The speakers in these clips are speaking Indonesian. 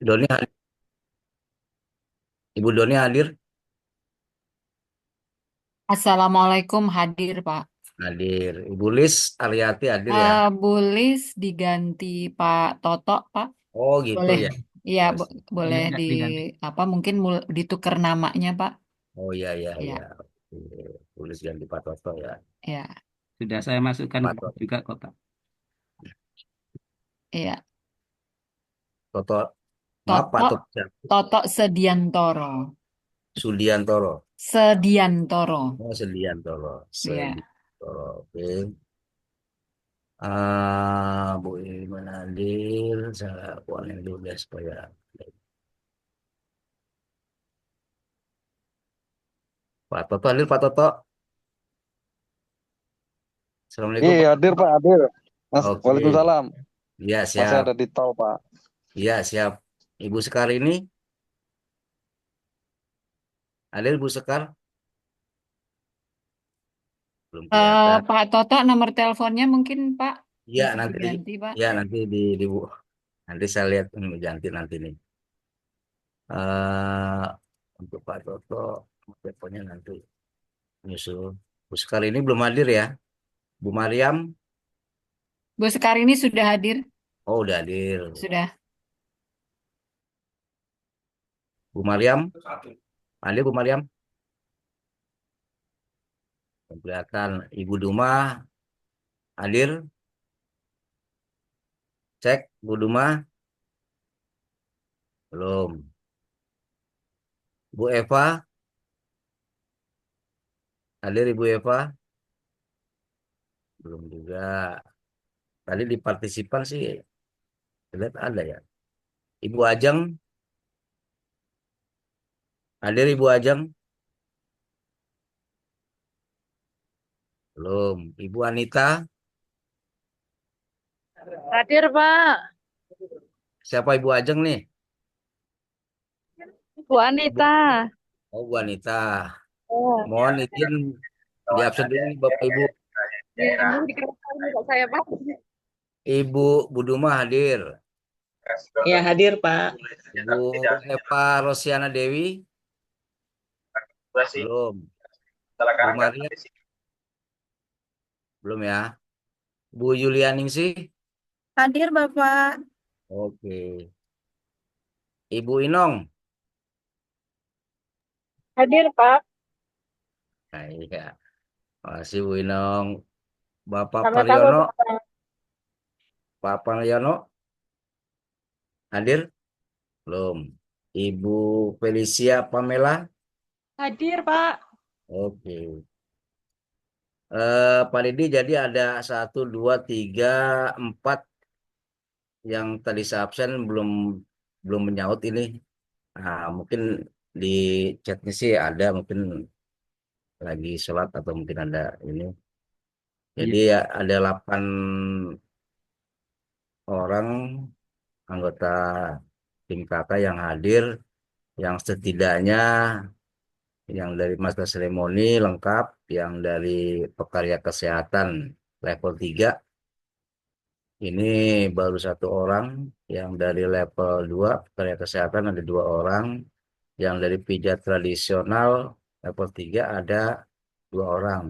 Doni, Ibu Doni hadir? Assalamualaikum hadir Pak. Hadir. Ibu Lis Ariati hadir ya? Bu Lis diganti Pak Toto Pak. Oh gitu Boleh. ya. Iya Oh, boleh Diganti. apa mungkin ditukar namanya Pak. oh ya ya ya. Iya, Oke. Ibu Lis ganti Pak Toto ya. iya, Sudah saya masukkan Pak Toto. juga kok, Pak. iya. Toto. Maaf Pak Toto Toto. Toto Sediantoro. Sudiantoro. Sediantoro. Oh Sediantoro. Iya. Sediantoro. Oke. Bu Iman hadir. Saya uangin dulu ya supaya. Pak Toto hadir Pak Toto. Assalamualaikum Iya, Pak hadir Toto. Pak, hadir. Mas, Oke. Waalaikumsalam. Iya Masih siap. ada di tol Pak. Iya siap. Ibu Sekar ini hadir Bu Sekar? Belum kelihatan. Pak Toto nomor teleponnya mungkin Pak Iya bisa nanti, diganti Pak. ya nanti di nanti saya lihat ini ganti nanti nih. eh untuk Pak Toto, teleponnya nanti nyusul. Bu Sekar ini belum hadir ya. Bu Mariam, Bu Sekar ini sudah hadir? oh udah hadir. Sudah. Bu Mariam, hadir Bu Mariam. Belum kelihatan. Ibu Duma hadir. Cek Bu Duma, belum. Bu Eva, hadir Ibu Eva, belum juga. Tadi di partisipan sih lihat ada ya. Ibu Ajeng, hadir Ibu Ajeng, belum. Ibu Anita, Hadir, Pak. siapa Ibu Ajeng nih? Bu Anita. Oh, Bu Anita. Oh, Mohon izin di absen dulu nih, Bapak Ibu. ya, ini dikasih Pak saya, Pak. Ibu Buduma hadir. Ya, hadir, Pak. Ibu Eva Rosiana Dewi belum. Bu Maria belum ya. Bu Yulianingsih. Hadir Bapak. Oke. Ibu Inong. Hadir, Pak. Nah, iya. Masih Bu Inong. Bapak Sama-sama, Pariono. Bapak. Pak Pariono hadir? Belum. Ibu Felicia Pamela. Hadir, Pak. Oke. Pak Didi jadi ada satu, dua, tiga, empat yang tadi saya absen belum belum menyaut ini. Nah, mungkin di chatnya sih ada, mungkin lagi sholat atau mungkin ada ini. Iya. Jadi ya ada 8 orang anggota tim kakak yang hadir, yang setidaknya yang dari master seremoni lengkap, yang dari pekarya kesehatan level 3 ini baru satu orang, yang dari level 2 pekarya kesehatan ada dua orang, yang dari pijat tradisional level 3 ada dua orang.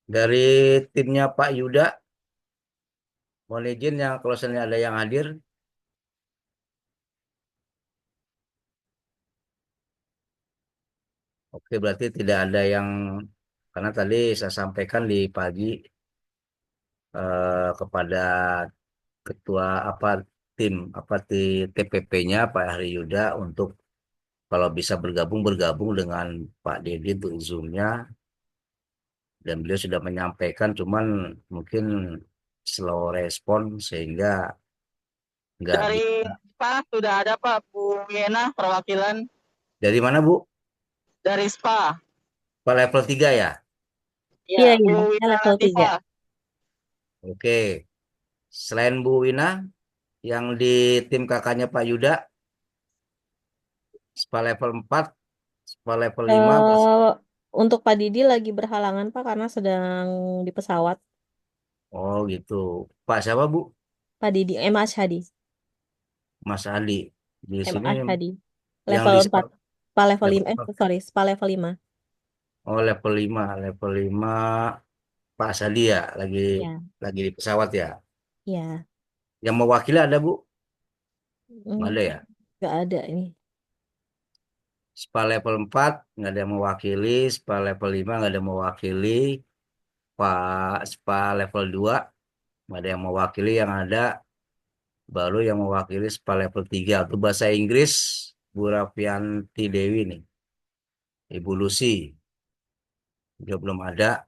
Dari timnya Pak Yuda, mohon izin yang kalau misalnya ada yang hadir. Oke, berarti tidak ada yang, karena tadi saya sampaikan di pagi kepada ketua apa tim apa di TPP-nya Pak Hari Yuda untuk kalau bisa bergabung bergabung dengan Pak Dedi untuk Zoom-nya, dan beliau sudah menyampaikan cuman mungkin slow respon sehingga nggak Dari bisa. SPA sudah ada, Pak, Bu Yena, perwakilan Dari mana Bu? dari SPA. Pak level 3 ya? Ya, Iya, Bu iya, saya Wina level 3. Latifa. Oke. Selain Bu Wina yang di tim kakaknya Pak Yuda, SPA level 4, SPA level 5. Eh, untuk Pak Didi lagi berhalangan Pak karena sedang di pesawat. Oh gitu. Pak siapa Bu? Pak Didi, Mas Hadi. Mas Ali. Di sini MA tadi. yang Level di 4. SPA level 5. level, Sorry, SPA level 5. oh level 5 Pak Sadi ya, Ya, lagi di pesawat ya. ya. Yang mewakili ada Bu? Nggak Hmm, ada ya? nggak ada ini. SPA level 4 nggak ada yang mewakili, SPA level 5 nggak ada yang mewakili, Pak SPA level 2 nggak ada yang mewakili, yang ada baru yang mewakili SPA level 3 untuk bahasa Inggris Bu Rafianti Dewi nih, Ibu Lucy juga belum ada.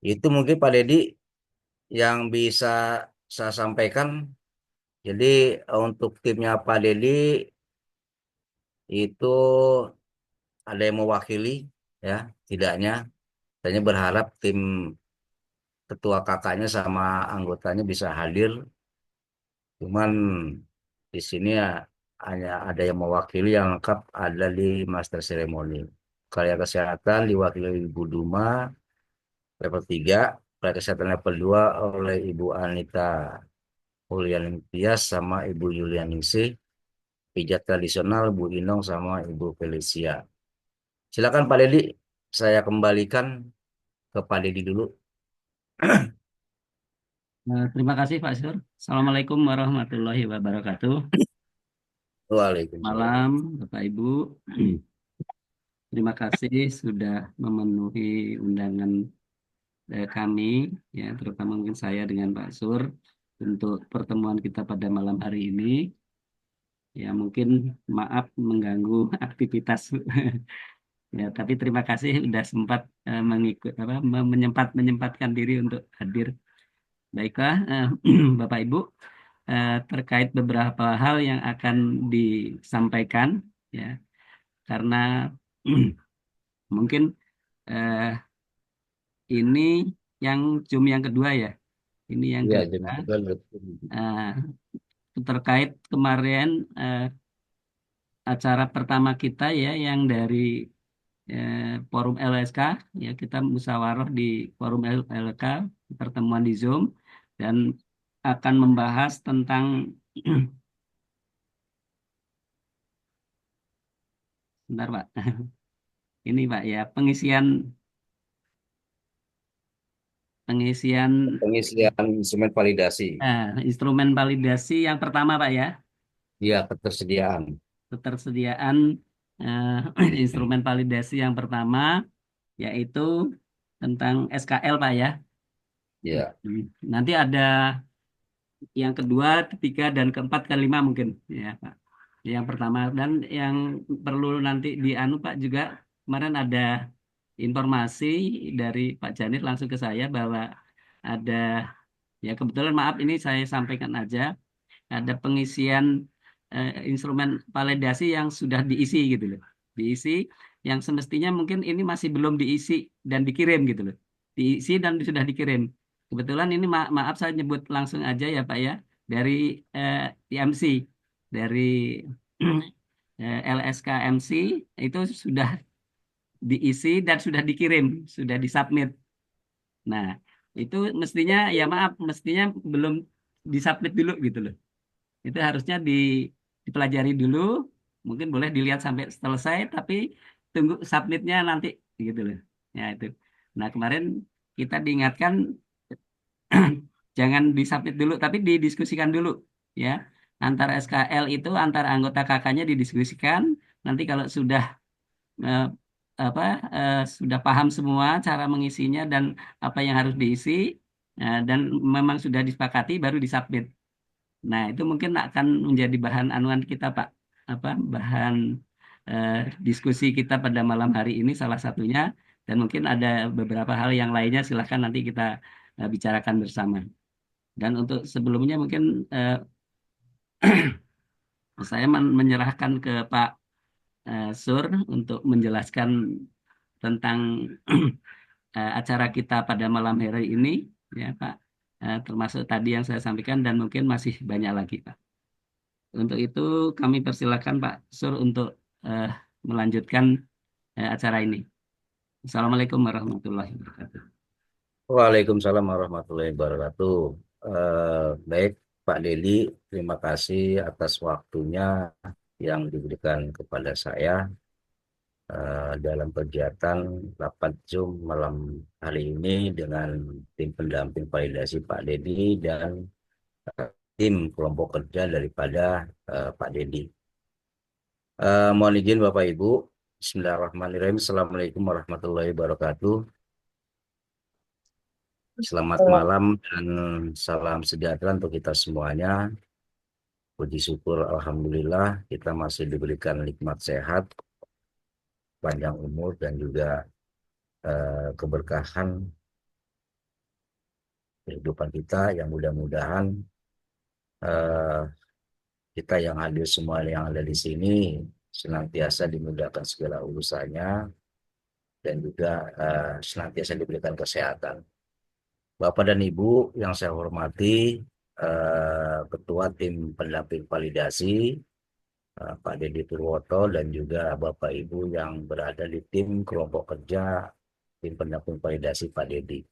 Itu mungkin Pak Dedi yang bisa saya sampaikan. Jadi untuk timnya Pak Dedi itu ada yang mewakili ya, tidaknya. Saya berharap tim ketua kakaknya sama anggotanya bisa hadir. Cuman di sini ya hanya ada yang mewakili yang lengkap ada di Master Ceremony. Karya kesehatan diwakili Ibu Duma level 3, karya kesehatan level 2 oleh Ibu Anita Julian Tias sama Ibu Yulianingsih, pijat tradisional Bu Inong sama Ibu Felicia. Silakan Pak Dedi, saya kembalikan ke Pak Dedi dulu. Terima kasih Pak Sur. Assalamualaikum warahmatullahi wabarakatuh. Waalaikumsalam. Malam Bapak Ibu. Terima kasih sudah memenuhi undangan kami, ya terutama mungkin saya dengan Pak Sur untuk pertemuan kita pada malam hari ini. Ya mungkin maaf mengganggu aktivitas. Ya, tapi terima kasih sudah sempat mengikut menyempatkan diri untuk hadir. Baiklah, Bapak Ibu, terkait beberapa hal yang akan disampaikan, ya, karena mungkin eh, ini yang Zoom yang kedua ya, ini yang Ya, kedua jemaah eh, terkait kemarin acara pertama kita ya, yang dari forum LSK, ya kita musyawarah di forum LK, pertemuan di Zoom, dan akan membahas tentang bentar Pak, ini Pak ya pengisian pengisian instrumen validasi. instrumen validasi yang pertama Pak ya, Ya, ketersediaan. ketersediaan instrumen validasi yang pertama yaitu tentang SKL Pak ya. Ya, Nanti ada yang kedua, ketiga, dan keempat, kelima mungkin ya Pak. Yang pertama dan yang perlu nanti dianu Pak juga, kemarin ada informasi dari Pak Janir langsung ke saya bahwa ada, ya kebetulan maaf ini saya sampaikan aja, ada pengisian instrumen validasi yang sudah diisi gitu loh. Diisi yang semestinya mungkin ini masih belum diisi dan dikirim gitu loh. Diisi dan sudah dikirim. Kebetulan ini maaf saya nyebut langsung aja ya Pak ya, dari TMC, dari LSK MC itu sudah diisi dan sudah dikirim, sudah disubmit. Nah, itu mestinya ya maaf, mestinya belum disubmit dulu gitu loh. Itu harusnya dipelajari dulu, mungkin boleh dilihat sampai selesai, tapi tunggu submitnya nanti gitu loh. Ya itu. Nah, kemarin kita diingatkan jangan disubmit dulu, tapi didiskusikan dulu ya. Antara SKL itu antara anggota kakaknya didiskusikan. Nanti kalau sudah eh, apa sudah paham semua cara mengisinya dan apa yang harus diisi dan memang sudah disepakati baru disubmit. Nah, itu mungkin akan menjadi bahan anuan kita, Pak. Bahan eh, diskusi kita pada malam hari ini salah satunya dan mungkin ada beberapa hal yang lainnya silahkan nanti kita bicarakan bersama. Dan untuk sebelumnya mungkin saya menyerahkan ke Pak Sur untuk menjelaskan tentang acara kita pada malam hari ini, ya Pak. Termasuk tadi yang saya sampaikan dan mungkin masih banyak lagi, Pak. Untuk itu kami persilakan Pak Sur untuk eh, melanjutkan acara ini. Assalamualaikum warahmatullahi wabarakatuh. Waalaikumsalam warahmatullahi wabarakatuh. Baik, Pak Dedi, terima kasih atas waktunya yang diberikan kepada saya dalam kegiatan rapat Zoom malam hari ini dengan tim pendamping validasi Pak Dedi dan tim kelompok kerja daripada Pak Dedi. Mohon izin Bapak Ibu. Bismillahirrahmanirrahim. Assalamualaikum warahmatullahi wabarakatuh. Selamat malam dan salam sejahtera untuk kita semuanya. Puji syukur Alhamdulillah kita masih diberikan nikmat sehat, panjang umur dan juga keberkahan kehidupan kita yang mudah-mudahan kita yang hadir semua yang ada di sini senantiasa dimudahkan segala urusannya dan juga senantiasa diberikan kesehatan. Bapak dan Ibu yang saya hormati, Ketua Tim Pendamping Validasi, Pak Dedi Purwoto, dan juga Bapak Ibu yang berada di tim kelompok kerja Tim Pendamping Validasi Pak Dedi.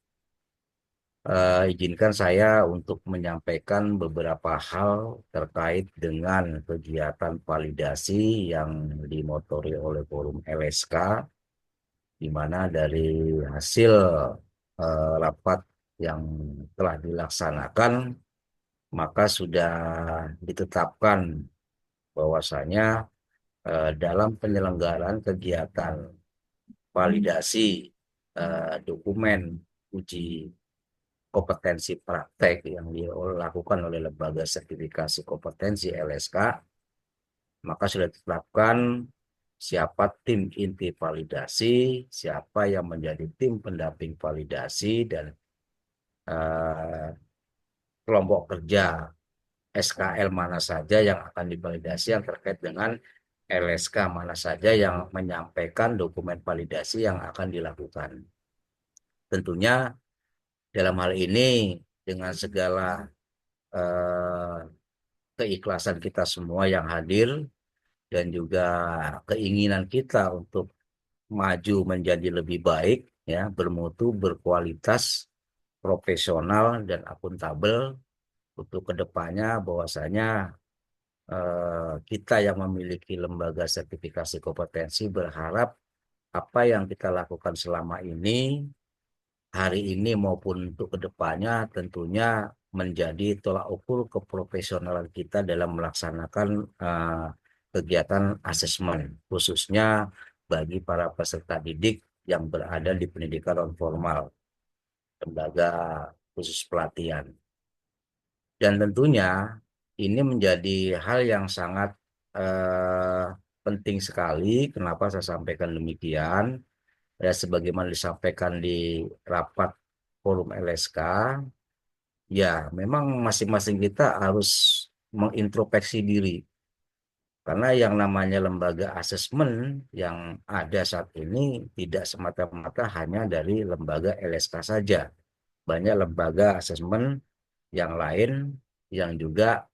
Izinkan saya untuk menyampaikan beberapa hal terkait dengan kegiatan validasi yang dimotori oleh Forum LSK, di mana dari hasil rapat yang telah dilaksanakan, maka sudah ditetapkan bahwasanya dalam penyelenggaraan kegiatan validasi dokumen uji kompetensi praktek yang dilakukan oleh Lembaga Sertifikasi Kompetensi LSK, maka sudah ditetapkan siapa tim inti validasi, siapa yang menjadi tim pendamping validasi, dan kelompok kerja SKL mana saja yang akan divalidasi yang terkait dengan LSK mana saja yang menyampaikan dokumen validasi yang akan dilakukan. Tentunya dalam hal ini dengan segala keikhlasan kita semua yang hadir dan juga keinginan kita untuk maju menjadi lebih baik, ya, bermutu, berkualitas, profesional dan akuntabel untuk kedepannya, bahwasanya kita yang memiliki lembaga sertifikasi kompetensi berharap apa yang kita lakukan selama ini, hari ini maupun untuk kedepannya, tentunya menjadi tolak ukur keprofesionalan kita dalam melaksanakan kegiatan asesmen, khususnya bagi para peserta didik yang berada di pendidikan non formal, lembaga khusus pelatihan. Dan tentunya ini menjadi hal yang sangat penting sekali. Kenapa saya sampaikan demikian? Ya, sebagaimana disampaikan di rapat Forum LSK, ya memang masing-masing kita harus mengintrospeksi diri. Karena yang namanya lembaga asesmen yang ada saat ini tidak semata-mata hanya dari lembaga LSK saja. Banyak lembaga asesmen yang lain yang juga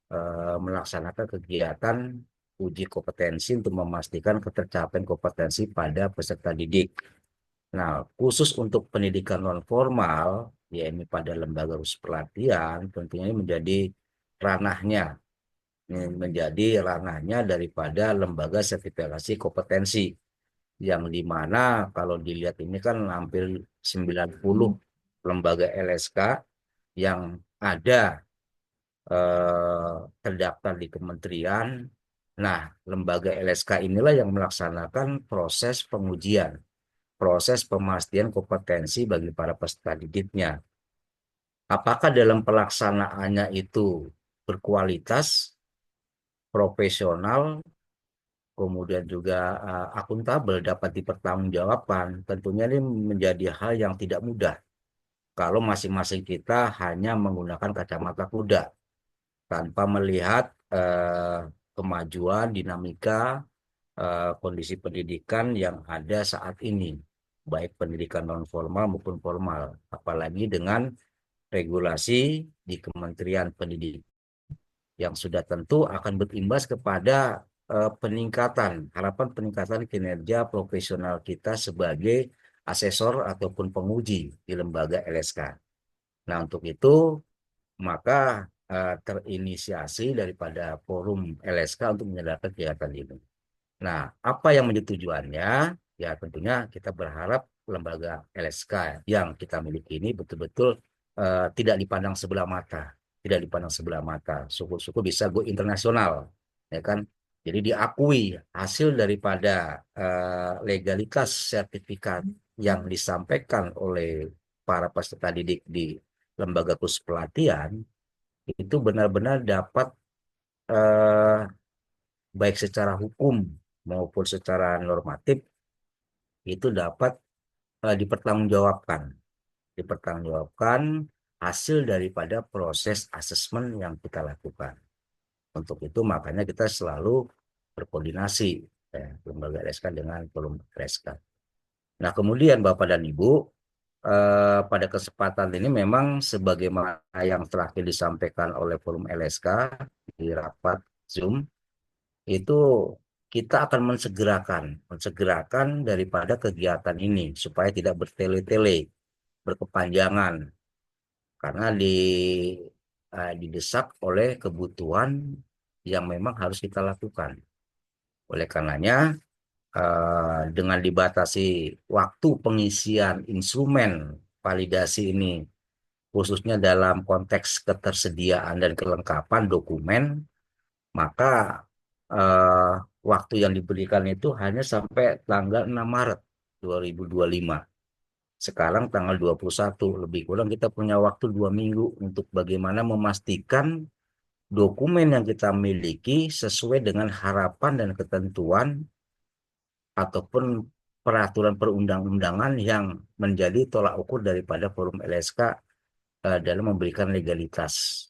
melaksanakan kegiatan uji kompetensi untuk memastikan ketercapaian kompetensi pada peserta didik. Nah, khusus untuk pendidikan non formal, ya ini pada lembaga khusus pelatihan, tentunya ini menjadi ranahnya daripada lembaga sertifikasi kompetensi, yang dimana kalau dilihat ini kan hampir 90 lembaga LSK yang ada terdaftar di kementerian. Nah, lembaga LSK inilah yang melaksanakan proses pengujian, proses pemastian kompetensi bagi para peserta didiknya. Apakah dalam pelaksanaannya itu berkualitas, profesional, kemudian juga akuntabel, dapat dipertanggungjawabkan. Tentunya ini menjadi hal yang tidak mudah kalau masing-masing kita hanya menggunakan kacamata kuda tanpa melihat kemajuan, dinamika, kondisi pendidikan yang ada saat ini, baik pendidikan non formal maupun formal, apalagi dengan regulasi di Kementerian Pendidikan yang sudah tentu akan berimbas kepada harapan peningkatan kinerja profesional kita sebagai asesor ataupun penguji di lembaga LSK. Nah, untuk itu maka terinisiasi daripada forum LSK untuk menyelenggarakan kegiatan ini. Nah, apa yang menjadi tujuannya? Ya tentunya kita berharap lembaga LSK yang kita miliki ini betul-betul tidak dipandang sebelah mata, tidak dipandang sebelah mata. Syukur-syukur bisa go internasional, ya kan? Jadi diakui hasil daripada legalitas sertifikat yang disampaikan oleh para peserta didik di lembaga khusus pelatihan itu benar-benar dapat eh, baik secara hukum maupun secara normatif itu dapat dipertanggungjawabkan hasil daripada proses asesmen yang kita lakukan. Untuk itu makanya kita selalu berkoordinasi lembaga LSK dengan forum LSK. Nah, kemudian Bapak dan Ibu, pada kesempatan ini memang sebagaimana yang terakhir disampaikan oleh forum LSK di rapat Zoom, itu kita akan mensegerakan daripada kegiatan ini supaya tidak bertele-tele, berkepanjangan, karena didesak oleh kebutuhan yang memang harus kita lakukan. Oleh karenanya, dengan dibatasi waktu pengisian instrumen validasi ini, khususnya dalam konteks ketersediaan dan kelengkapan dokumen, maka waktu yang diberikan itu hanya sampai tanggal 6 Maret 2025. Sekarang tanggal 21, lebih kurang kita punya waktu 2 minggu untuk bagaimana memastikan dokumen yang kita miliki sesuai dengan harapan dan ketentuan ataupun peraturan perundang-undangan yang menjadi tolak ukur daripada forum LSK dalam memberikan legalitas,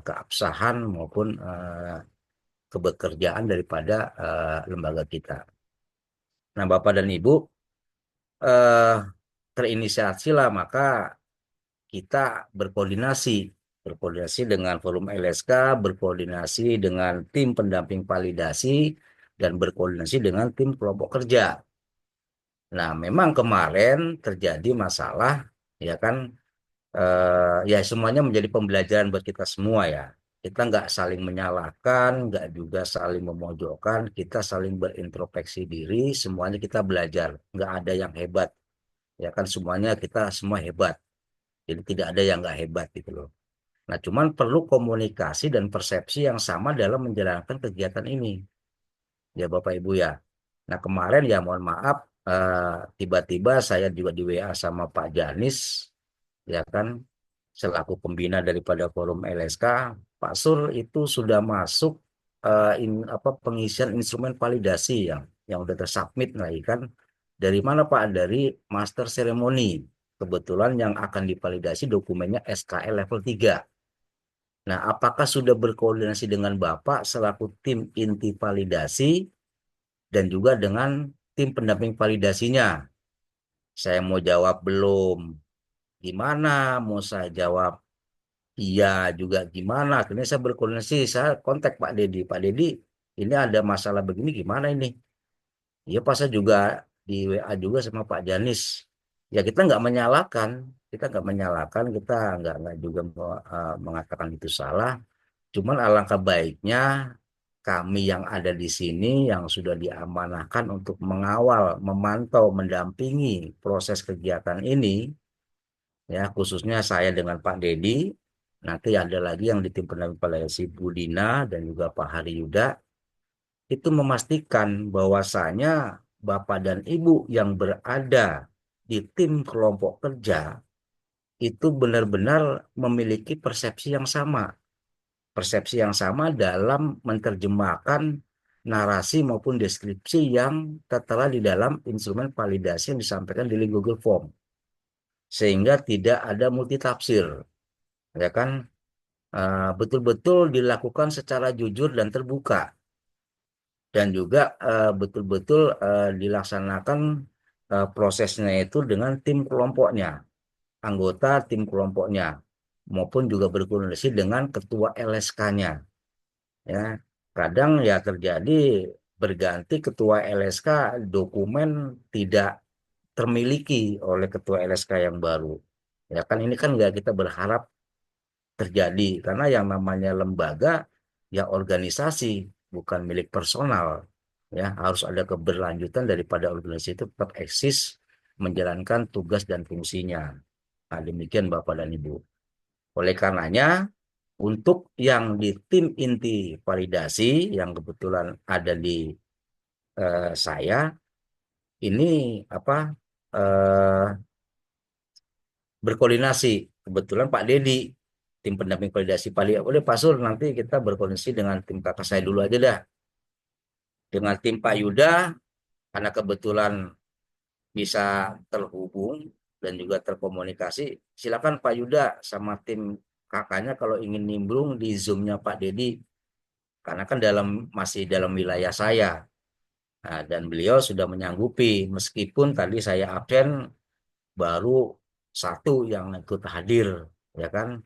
keabsahan maupun kebekerjaan daripada lembaga kita. Nah, Bapak dan Ibu, terinisiasi lah maka kita berkoordinasi dengan forum LSK, berkoordinasi dengan tim pendamping validasi, dan berkoordinasi dengan tim kelompok kerja. Nah, memang kemarin terjadi masalah, ya kan, ya semuanya menjadi pembelajaran buat kita semua ya. Kita nggak saling menyalahkan, nggak juga saling memojokkan, kita saling berintrospeksi diri, semuanya kita belajar, nggak ada yang hebat, ya kan semuanya kita semua hebat, jadi tidak ada yang nggak hebat gitu loh. Nah, cuman perlu komunikasi dan persepsi yang sama dalam menjalankan kegiatan ini, ya Bapak Ibu ya. Nah, kemarin ya mohon maaf, tiba-tiba saya juga di WA sama Pak Janis, ya kan, selaku pembina daripada forum LSK, Pak Sur itu sudah masuk pengisian instrumen validasi yang udah tersubmit lagi kan. Dari mana Pak? Dari master seremoni. Kebetulan yang akan divalidasi dokumennya SKL level 3. Nah, apakah sudah berkoordinasi dengan Bapak selaku tim inti validasi dan juga dengan tim pendamping validasinya? Saya mau jawab belum. Gimana? Mau saya jawab iya juga gimana? Akhirnya saya berkoordinasi, saya kontak Pak Dedi. Pak Dedi, ini ada masalah begini gimana ini? Iya Pak, saya juga di WA juga sama Pak Janis. Ya kita nggak menyalahkan, kita nggak juga mengatakan itu salah. Cuman alangkah baiknya kami yang ada di sini yang sudah diamanahkan untuk mengawal, memantau, mendampingi proses kegiatan ini, ya khususnya saya dengan Pak Dedi, nanti ada lagi yang di tim pendamping validasi Budina dan juga Pak Hari Yuda, itu memastikan bahwasanya Bapak dan Ibu yang berada di tim kelompok kerja itu benar-benar memiliki persepsi yang sama dalam menerjemahkan narasi maupun deskripsi yang tertera di dalam instrumen validasi yang disampaikan di Google Form, sehingga tidak ada multitafsir, ya kan, betul-betul dilakukan secara jujur dan terbuka, dan juga betul-betul dilaksanakan prosesnya itu dengan tim kelompoknya, anggota tim kelompoknya, maupun juga berkoordinasi dengan ketua LSK-nya. Ya, kadang ya terjadi berganti ketua LSK, dokumen tidak termiliki oleh ketua LSK yang baru. Ya kan ini kan nggak kita berharap terjadi karena yang namanya lembaga ya organisasi bukan milik personal, ya harus ada keberlanjutan daripada organisasi itu tetap eksis menjalankan tugas dan fungsinya. Nah, demikian Bapak dan Ibu. Oleh karenanya untuk yang di tim inti validasi yang kebetulan ada di saya ini apa eh, berkoordinasi kebetulan Pak Dedi tim pendamping validasi Pak Lia. Udah Pak Sur nanti kita berkoordinasi dengan tim kakak saya dulu aja dah dengan tim Pak Yuda karena kebetulan bisa terhubung dan juga terkomunikasi. Silakan Pak Yuda sama tim kakaknya kalau ingin nimbrung di Zoom-nya Pak Dedi karena kan masih dalam wilayah saya. Nah, dan beliau sudah menyanggupi meskipun tadi saya absen baru satu yang ikut hadir, ya kan?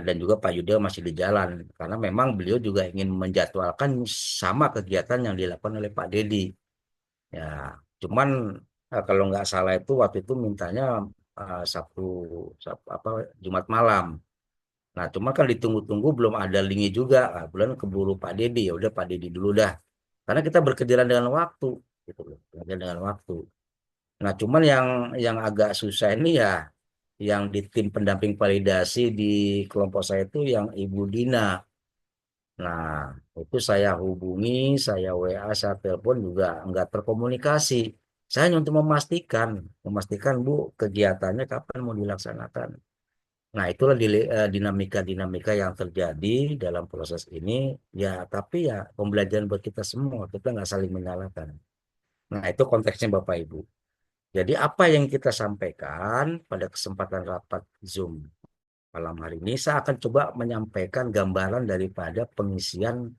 Dan juga Pak Yuda masih di jalan karena memang beliau juga ingin menjadwalkan sama kegiatan yang dilakukan oleh Pak Dedi. Ya, cuman kalau nggak salah itu waktu itu mintanya Sabtu, apa Jumat malam. Nah, cuma kan ditunggu-tunggu belum ada linknya juga. Nah, bulan keburu Pak Dedi, ya udah Pak Dedi dulu dah. Karena kita berkejaran dengan waktu, gitu loh, berkejaran dengan waktu. Nah, cuman yang agak susah ini ya, yang di tim pendamping validasi di kelompok saya itu yang Ibu Dina. Nah, itu saya hubungi, saya WA, saya telepon juga nggak terkomunikasi. Saya hanya untuk memastikan Bu kegiatannya kapan mau dilaksanakan. Nah, itulah dinamika-dinamika yang terjadi dalam proses ini. Ya, tapi ya pembelajaran buat kita semua. Kita nggak saling menyalahkan. Nah, itu konteksnya Bapak Ibu. Jadi apa yang kita sampaikan pada kesempatan rapat Zoom malam hari ini, saya akan coba menyampaikan gambaran daripada pengisian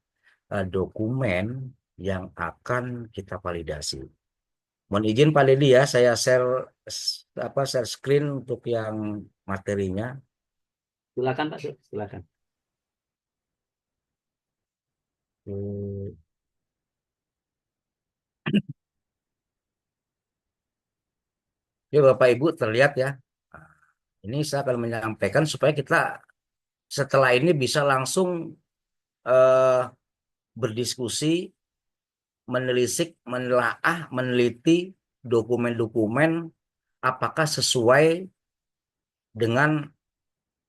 dokumen yang akan kita validasi. Mohon izin Pak Dedi ya, saya share screen untuk yang materinya. Silakan Pak Sur, silakan. Hmm. Ya Bapak Ibu terlihat ya. Nah, ini saya akan menyampaikan supaya kita setelah ini bisa langsung eh, berdiskusi, menelisik, menelaah, meneliti dokumen-dokumen apakah sesuai dengan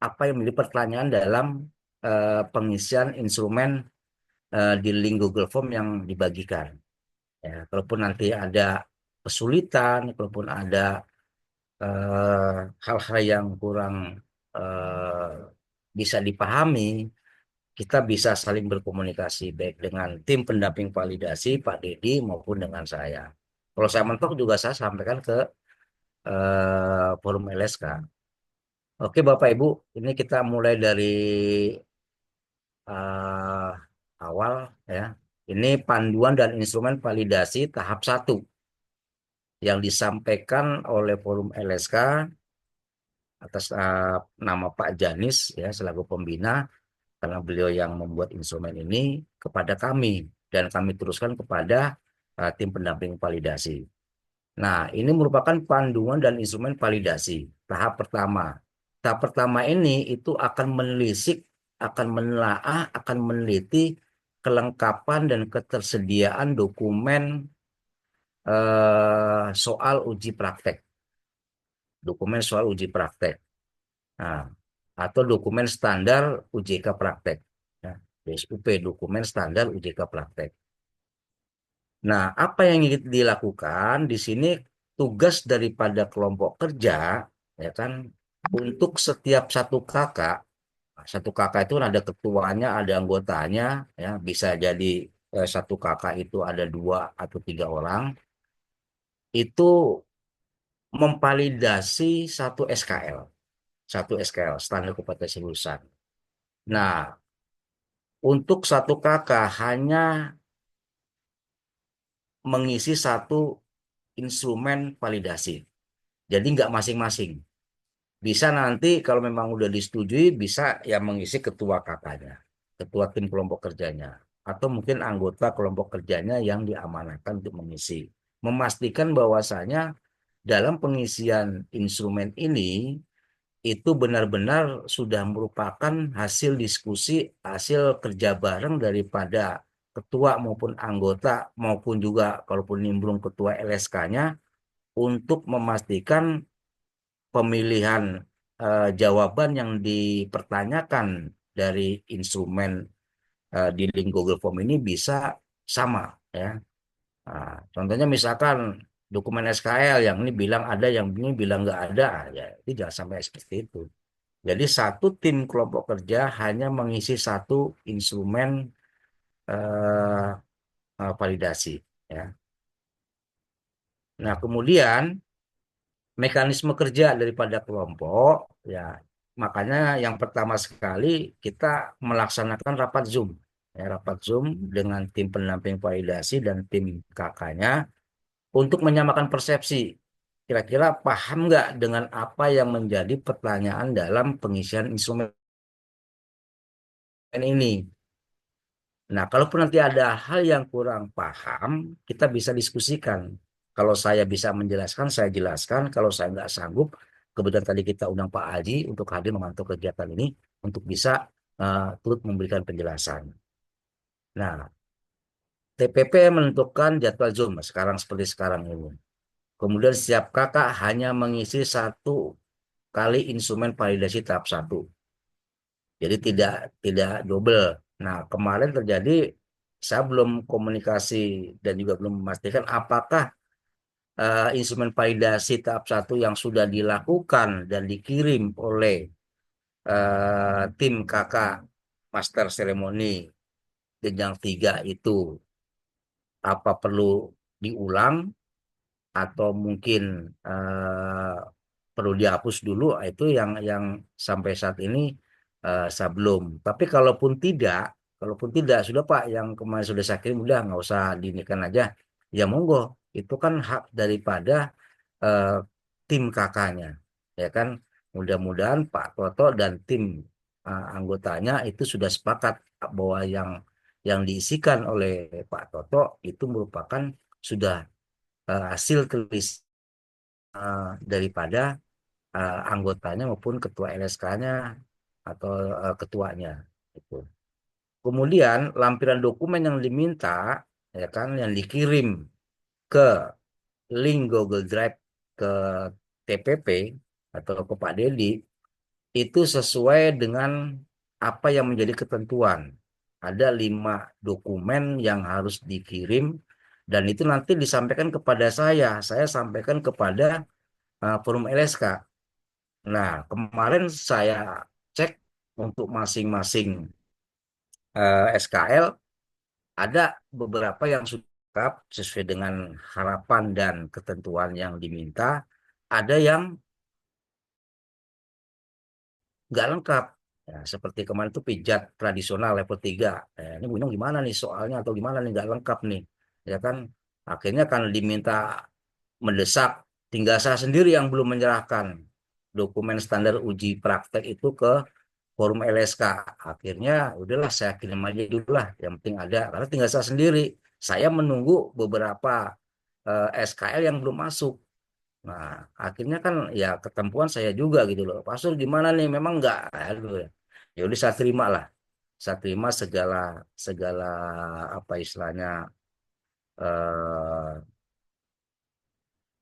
apa yang menjadi pertanyaan dalam pengisian instrumen di link Google Form yang dibagikan. Ya, kalaupun nanti ada kesulitan, kalaupun ada hal-hal yang kurang eh, bisa dipahami, kita bisa saling berkomunikasi baik dengan tim pendamping validasi Pak Dedi maupun dengan saya. Kalau saya mentok juga saya sampaikan ke forum LSK. Oke Bapak Ibu, ini kita mulai dari eh, awal ya. Ini panduan dan instrumen validasi tahap 1 yang disampaikan oleh forum LSK atas nama Pak Janis ya selaku pembina karena beliau yang membuat instrumen ini kepada kami dan kami teruskan kepada tim pendamping validasi. Nah, ini merupakan panduan dan instrumen validasi tahap pertama. Tahap pertama ini itu akan menelisik, akan menelaah, akan meneliti kelengkapan dan ketersediaan dokumen soal uji praktek. Dokumen soal uji praktek. Nah, atau dokumen standar UJK praktek. Ya, DSUP, dokumen standar UJK praktek. Nah, apa yang dilakukan di sini tugas daripada kelompok kerja, ya kan, untuk setiap satu kakak itu ada ketuanya, ada anggotanya, ya bisa jadi satu kakak itu ada 2 atau 3 orang, itu memvalidasi satu SKL, standar kompetensi lulusan. Nah, untuk satu kakak hanya mengisi satu instrumen validasi. Jadi nggak masing-masing. Bisa nanti kalau memang udah disetujui, bisa yang mengisi ketua kakaknya, ketua tim kelompok kerjanya, atau mungkin anggota kelompok kerjanya yang diamanahkan untuk mengisi. Memastikan bahwasanya dalam pengisian instrumen ini itu benar-benar sudah merupakan hasil diskusi, hasil kerja bareng daripada ketua maupun anggota maupun juga kalaupun nimbrung ketua LSK-nya untuk memastikan pemilihan jawaban yang dipertanyakan dari instrumen di link Google Form ini bisa sama ya. Nah, contohnya misalkan dokumen SKL yang ini bilang ada, yang ini bilang nggak ada, ya itu jangan sampai seperti itu. Jadi satu tim kelompok kerja hanya mengisi satu instrumen eh, validasi. Ya. Nah kemudian mekanisme kerja daripada kelompok, ya makanya yang pertama sekali kita melaksanakan rapat Zoom. Ya, rapat Zoom dengan tim pendamping validasi dan tim KK-nya untuk menyamakan persepsi. Kira-kira paham nggak dengan apa yang menjadi pertanyaan dalam pengisian instrumen ini? Nah, kalaupun nanti ada hal yang kurang paham, kita bisa diskusikan. Kalau saya bisa menjelaskan, saya jelaskan. Kalau saya nggak sanggup, kebetulan tadi kita undang Pak Haji untuk hadir memantau kegiatan ini, untuk bisa turut memberikan penjelasan. Nah, TPP menentukan jadwal Zoom sekarang seperti sekarang ini. Kemudian setiap kakak hanya mengisi satu kali instrumen validasi tahap 1. Jadi tidak double. Nah, kemarin terjadi saya belum komunikasi dan juga belum memastikan apakah instrumen validasi tahap 1 yang sudah dilakukan dan dikirim oleh tim kakak master seremoni jenjang 3 itu apa perlu diulang atau mungkin eh, perlu dihapus dulu, itu yang sampai saat ini saya belum. Tapi kalaupun tidak sudah Pak, yang kemarin sudah saya kirim udah nggak usah dinikan aja. Ya monggo, itu kan hak daripada eh, tim kakaknya, ya kan. Mudah-mudahan Pak Toto dan tim anggotanya itu sudah sepakat bahwa yang diisikan oleh Pak Toto itu merupakan sudah hasil tulis daripada anggotanya maupun ketua LSK-nya atau ketuanya itu. Kemudian lampiran dokumen yang diminta, ya kan, yang dikirim ke link Google Drive ke TPP atau ke Pak Dedi itu sesuai dengan apa yang menjadi ketentuan. Ada 5 dokumen yang harus dikirim dan itu nanti disampaikan kepada saya. Saya sampaikan kepada forum LSK. Nah, kemarin saya cek untuk masing-masing SKL, ada beberapa yang sudah lengkap sesuai dengan harapan dan ketentuan yang diminta, ada yang nggak lengkap. Ya, seperti kemarin itu pijat tradisional level 3. Ini Bu Inung gimana nih soalnya atau gimana nih nggak lengkap nih. Ya kan, akhirnya kan diminta mendesak, tinggal saya sendiri yang belum menyerahkan dokumen standar uji praktek itu ke forum LSK. Akhirnya udahlah saya kirim aja dulu lah, yang penting ada, karena tinggal saya sendiri. Saya menunggu beberapa SKL yang belum masuk. Nah, akhirnya kan ya ketempuan saya juga gitu loh. Pak Sur gimana nih? Memang enggak. Aduh, ya. Ya udah saya terima lah. Saya terima segala segala apa istilahnya eh,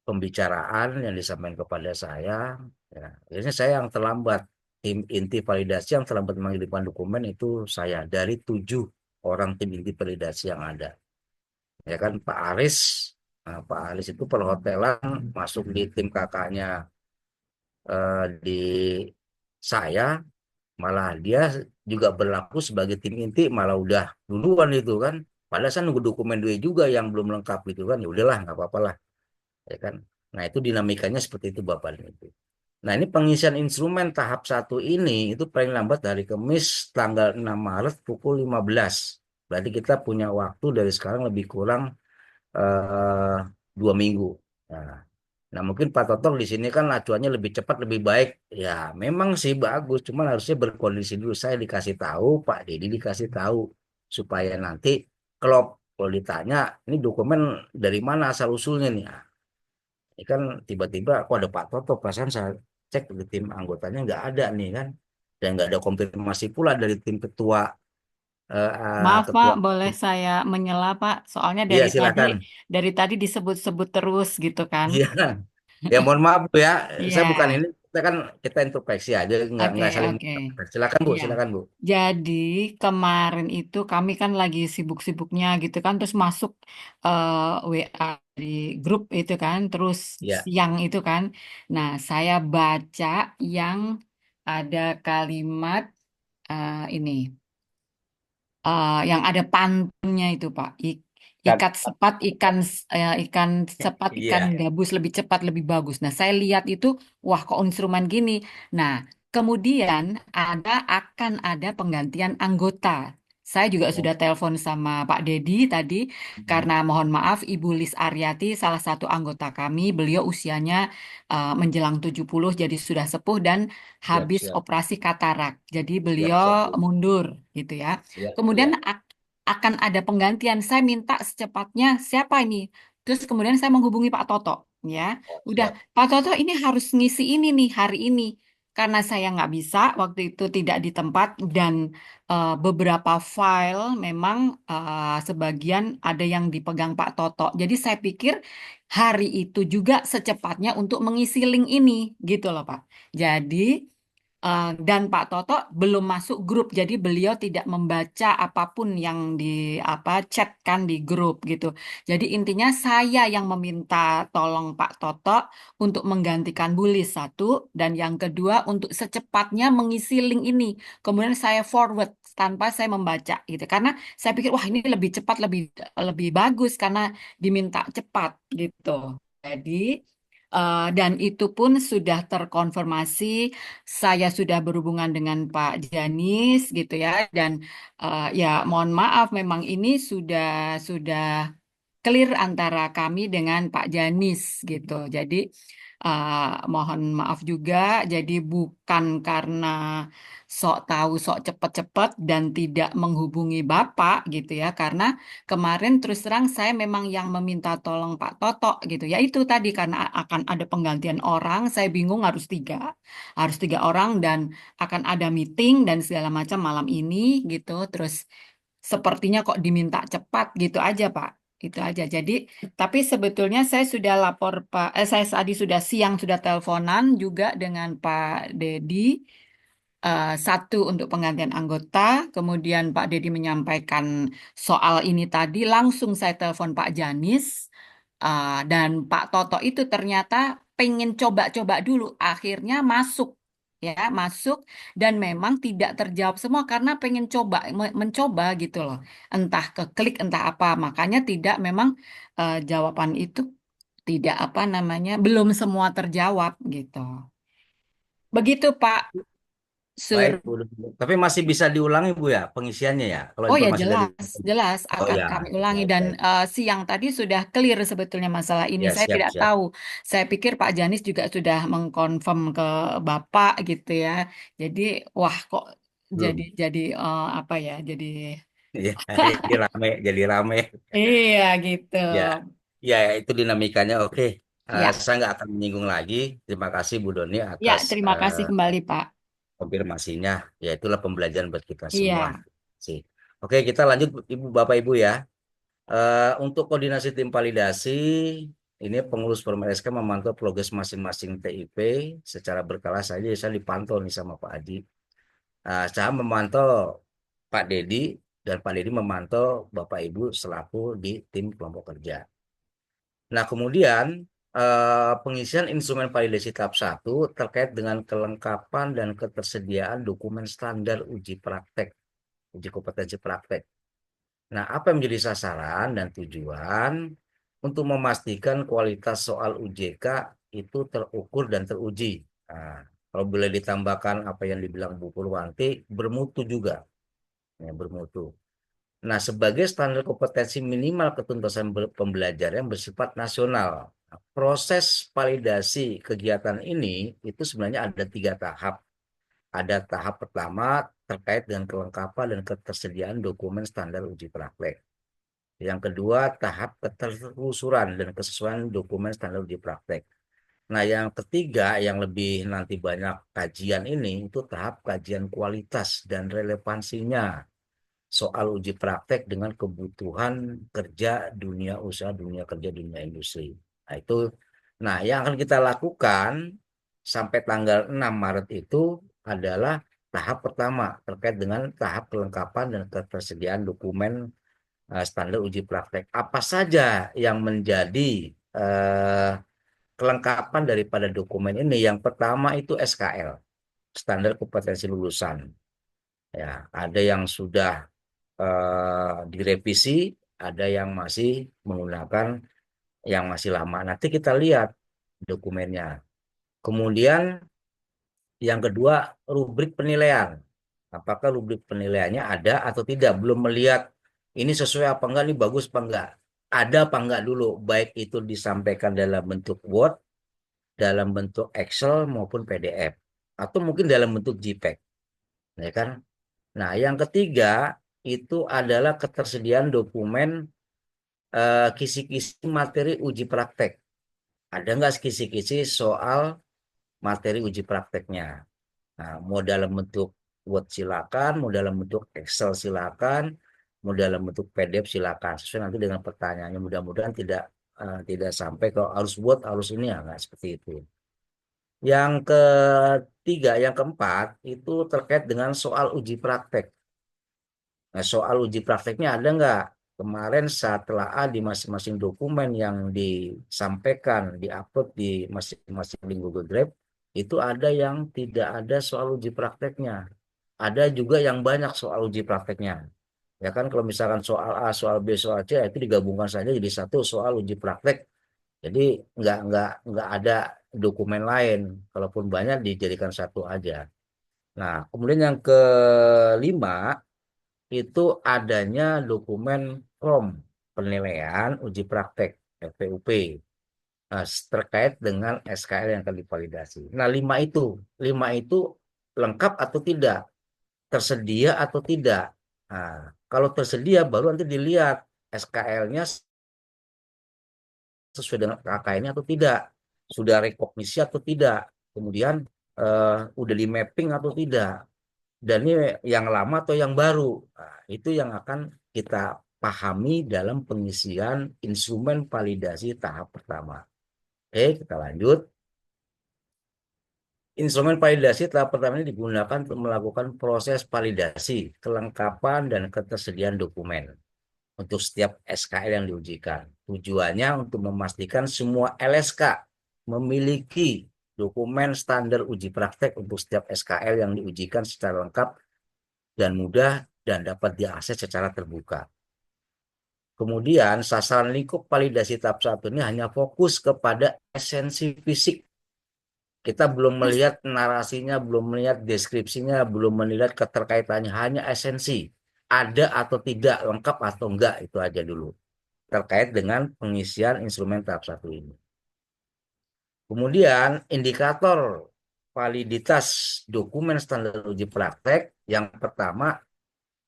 pembicaraan yang disampaikan kepada saya. Ya, akhirnya saya yang terlambat. Tim inti validasi yang terlambat mengirimkan dokumen itu saya dari 7 orang tim inti validasi yang ada. Ya kan Pak Aris, nah, Pak Aris itu perhotelan masuk di tim kakaknya di saya, malah dia juga berlaku sebagai tim inti, malah udah duluan itu kan. Padahal saya nunggu dokumen dua juga yang belum lengkap gitu kan. Ya udahlah nggak apa-apa lah, ya kan. Nah itu dinamikanya seperti itu Bapak dan Ibu. Nah ini pengisian instrumen tahap 1 ini itu paling lambat dari Kamis tanggal 6 Maret pukul 15. Berarti kita punya waktu dari sekarang lebih kurang eh, 2 minggu. Nah, nah, mungkin Pak Totok di sini kan acuannya lebih cepat, lebih baik. Ya, memang sih bagus, cuman harusnya berkondisi dulu. Saya dikasih tahu, Pak Dedi dikasih tahu supaya nanti klop kalau ditanya, ini dokumen dari mana asal usulnya nih? Nah, ini kan tiba-tiba kok ada Pak Toto, perasaan saya cek di tim anggotanya nggak ada nih kan, dan nggak ada konfirmasi pula dari tim ketua Maaf Pak, ketua. boleh saya menyela Pak? Soalnya Iya silakan. dari tadi disebut-sebut terus gitu kan? Iya, ya mohon maaf Bu ya, Iya, saya bukan ini, kita introspeksi aja, oke, nggak saling. oke. Silakan Bu, Iya. silakan Bu. Jadi kemarin itu kami kan lagi sibuk-sibuknya gitu kan, terus masuk WA di grup itu kan, terus Ya, siang itu kan. Nah, saya baca yang ada kalimat ini, yang ada pantunnya itu Pak. kan. Ikat sepat ikan sepat ikan Iya, gabus lebih cepat lebih bagus. Nah, saya lihat itu, wah kok instrumen gini. Nah, kemudian akan ada penggantian anggota. Saya juga oh, sudah telepon sama Pak Dedi tadi karena mohon maaf Ibu Lis Aryati salah satu anggota kami, beliau usianya menjelang 70 jadi sudah sepuh dan siap habis siap operasi katarak. Jadi siap beliau siap Bu. mundur gitu ya. Iya Kemudian iya. akan ada penggantian. Saya minta secepatnya siapa ini? Terus kemudian saya menghubungi Pak Toto, ya. Oh, Udah, siap. Pak Toto ini harus ngisi ini nih hari ini. Karena saya nggak bisa, waktu itu tidak di tempat dan beberapa file memang sebagian ada yang dipegang Pak Toto. Jadi saya pikir hari itu juga secepatnya untuk mengisi link ini, gitu loh Pak. Jadi dan Pak Toto belum masuk grup, jadi beliau tidak membaca apapun yang di chatkan di grup gitu. Jadi intinya saya yang meminta tolong Pak Toto untuk menggantikan Bulis satu, dan yang kedua untuk secepatnya mengisi link ini. Kemudian saya forward tanpa saya membaca gitu, karena saya pikir wah ini lebih cepat lebih lebih bagus karena diminta cepat gitu. Jadi dan itu pun sudah terkonfirmasi, saya sudah berhubungan dengan Pak Janis gitu ya, dan ya mohon maaf memang ini sudah clear antara kami dengan Pak Janis gitu. Jadi mohon maaf juga, jadi bukan karena sok tahu sok cepet-cepet dan tidak menghubungi Bapak gitu ya, karena kemarin terus terang saya memang yang meminta tolong Pak Toto gitu. Ya itu tadi karena akan ada penggantian orang, saya bingung harus tiga orang dan akan ada meeting dan segala macam malam ini gitu. Terus sepertinya kok diminta cepat gitu aja Pak. Itu aja. Jadi, tapi sebetulnya saya sudah lapor saya tadi sudah siang sudah teleponan juga dengan Pak Dedi. Satu untuk penggantian anggota, kemudian Pak Dedi menyampaikan soal ini tadi, langsung saya telepon Pak Janis, dan Pak Toto itu ternyata pengen coba-coba dulu, akhirnya masuk, ya masuk, dan memang tidak terjawab semua karena pengen mencoba gitu loh, entah keklik entah apa, makanya tidak memang jawaban itu tidak apa namanya belum semua terjawab gitu. Begitu Pak Baik Sur. Bu. Tapi masih bisa diulangi Bu ya pengisiannya ya, kalau Oh ya informasi dari. jelas, jelas Oh akan ya, kami ulangi baik dan baik. siang tadi sudah clear sebetulnya masalah ini. Ya Saya siap tidak siap. tahu. Saya pikir Pak Janis juga sudah mengkonfirm ke Bapak gitu ya. Jadi wah kok jadi Belum. jadi apa ya? Jadi Iya, jadi rame. iya gitu. Ya, ya itu dinamikanya. Oke. Ya, Saya nggak akan menyinggung lagi. Terima kasih Bu Doni ya atas terima kasih kembali Pak. konfirmasinya. Ya itulah pembelajaran buat kita semua. Iya, Sih. Oke, kita lanjut Ibu Bapak Ibu ya. Untuk koordinasi tim validasi, ini pengurus Forum LSK memantau progres masing-masing TIP secara berkala saja. Saya dipantau nih sama Pak Adi. Saya memantau Pak Dedi dan Pak Dedi memantau Bapak Ibu selaku di tim kelompok kerja. Nah, kemudian pengisian instrumen validasi tahap 1 terkait dengan kelengkapan dan ketersediaan dokumen standar uji praktek, uji kompetensi praktek. Nah, apa yang menjadi sasaran dan tujuan untuk memastikan kualitas soal UJK itu terukur dan teruji. Nah, kalau boleh ditambahkan apa yang dibilang Bu Purwanti, bermutu juga, ya, bermutu. Nah, sebagai standar kompetensi minimal ketuntasan pembelajaran yang bersifat nasional. Nah, proses validasi kegiatan ini itu sebenarnya ada 3 tahap. Ada tahap pertama terkait dengan kelengkapan dan ketersediaan dokumen standar uji praktek. Yang kedua, tahap ketelusuran dan kesesuaian dokumen standar uji praktek. Nah, yang ketiga yang lebih nanti banyak kajian ini itu tahap kajian kualitas dan relevansinya soal uji praktek dengan kebutuhan kerja dunia usaha, dunia kerja, dunia industri. Nah, itu yang akan kita lakukan sampai tanggal 6 Maret itu adalah tahap pertama terkait dengan tahap kelengkapan dan ketersediaan dokumen standar uji praktek. Apa saja yang menjadi eh, kelengkapan daripada dokumen ini? Yang pertama itu SKL, standar kompetensi lulusan. Ya, ada yang sudah direvisi, ada yang masih menggunakan yang masih lama. Nanti kita lihat dokumennya. Kemudian yang kedua, rubrik penilaian. Apakah rubrik penilaiannya ada atau tidak? Belum melihat ini sesuai apa enggak, ini bagus apa enggak. Ada apa enggak dulu, baik itu disampaikan dalam bentuk Word, dalam bentuk Excel maupun PDF, atau mungkin dalam bentuk JPEG, ya kan? Nah, yang ketiga itu adalah ketersediaan dokumen kisi-kisi materi uji praktek. Ada nggak kisi-kisi soal materi uji prakteknya? Nah, mau dalam bentuk Word silakan, mau dalam bentuk Excel silakan, mau dalam bentuk PDF silakan. Sesuai nanti dengan pertanyaannya. Mudah-mudahan tidak sampai kalau harus Word, harus ini ya, nggak seperti itu. Yang ketiga, yang keempat itu terkait dengan soal uji praktek. Nah, soal uji prakteknya ada nggak? Kemarin saat telah di masing-masing dokumen yang disampaikan, diupload di masing-masing link Google Drive, itu ada yang tidak ada soal uji prakteknya. Ada juga yang banyak soal uji prakteknya. Ya kan, kalau misalkan soal A, soal B, soal C, itu digabungkan saja jadi satu soal uji praktek. Jadi nggak ada dokumen lain. Kalaupun banyak dijadikan satu aja. Nah, kemudian yang kelima itu adanya dokumen PROM, penilaian uji praktek FPUP, terkait dengan SKL yang akan divalidasi. Nah, lima itu lengkap atau tidak, tersedia atau tidak. Nah, kalau tersedia baru nanti dilihat SKL-nya sesuai dengan KKN-nya atau tidak, sudah rekognisi atau tidak, kemudian udah di mapping atau tidak, dan ini yang lama atau yang baru. Nah, itu yang akan kita pahami dalam pengisian instrumen validasi tahap pertama. Oke, kita lanjut. Instrumen validasi tahap pertama ini digunakan untuk melakukan proses validasi, kelengkapan, dan ketersediaan dokumen untuk setiap SKL yang diujikan. Tujuannya untuk memastikan semua LSK memiliki dokumen standar uji praktek untuk setiap SKL yang diujikan secara lengkap dan mudah dan dapat diakses secara terbuka. Kemudian sasaran lingkup validasi tahap 1 ini hanya fokus kepada esensi fisik. Kita belum melihat narasinya, belum melihat deskripsinya, belum melihat keterkaitannya, hanya esensi. Ada atau tidak, lengkap atau enggak, itu aja dulu. Terkait dengan pengisian instrumen tahap 1 ini. Kemudian indikator validitas dokumen standar uji praktek yang pertama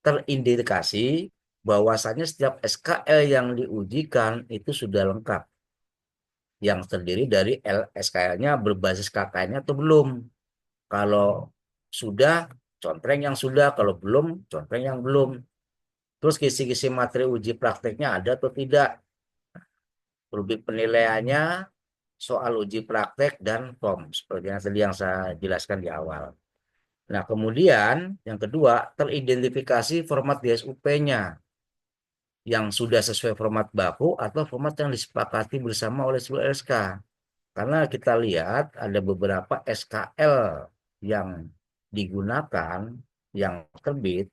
terindikasi bahwasannya setiap SKL yang diujikan itu sudah lengkap. Yang terdiri dari SKL-nya berbasis KKN-nya atau belum. Kalau sudah, contreng yang sudah. Kalau belum, contreng yang belum. Terus kisi-kisi materi uji prakteknya ada atau tidak. Rubrik penilaiannya, soal uji praktek, dan form. Seperti yang tadi yang saya jelaskan di awal. Nah, kemudian yang kedua, teridentifikasi format DSUP-nya yang sudah sesuai format baku atau format yang disepakati bersama oleh seluruh LSK. Karena kita lihat ada beberapa SKL yang digunakan, yang terbit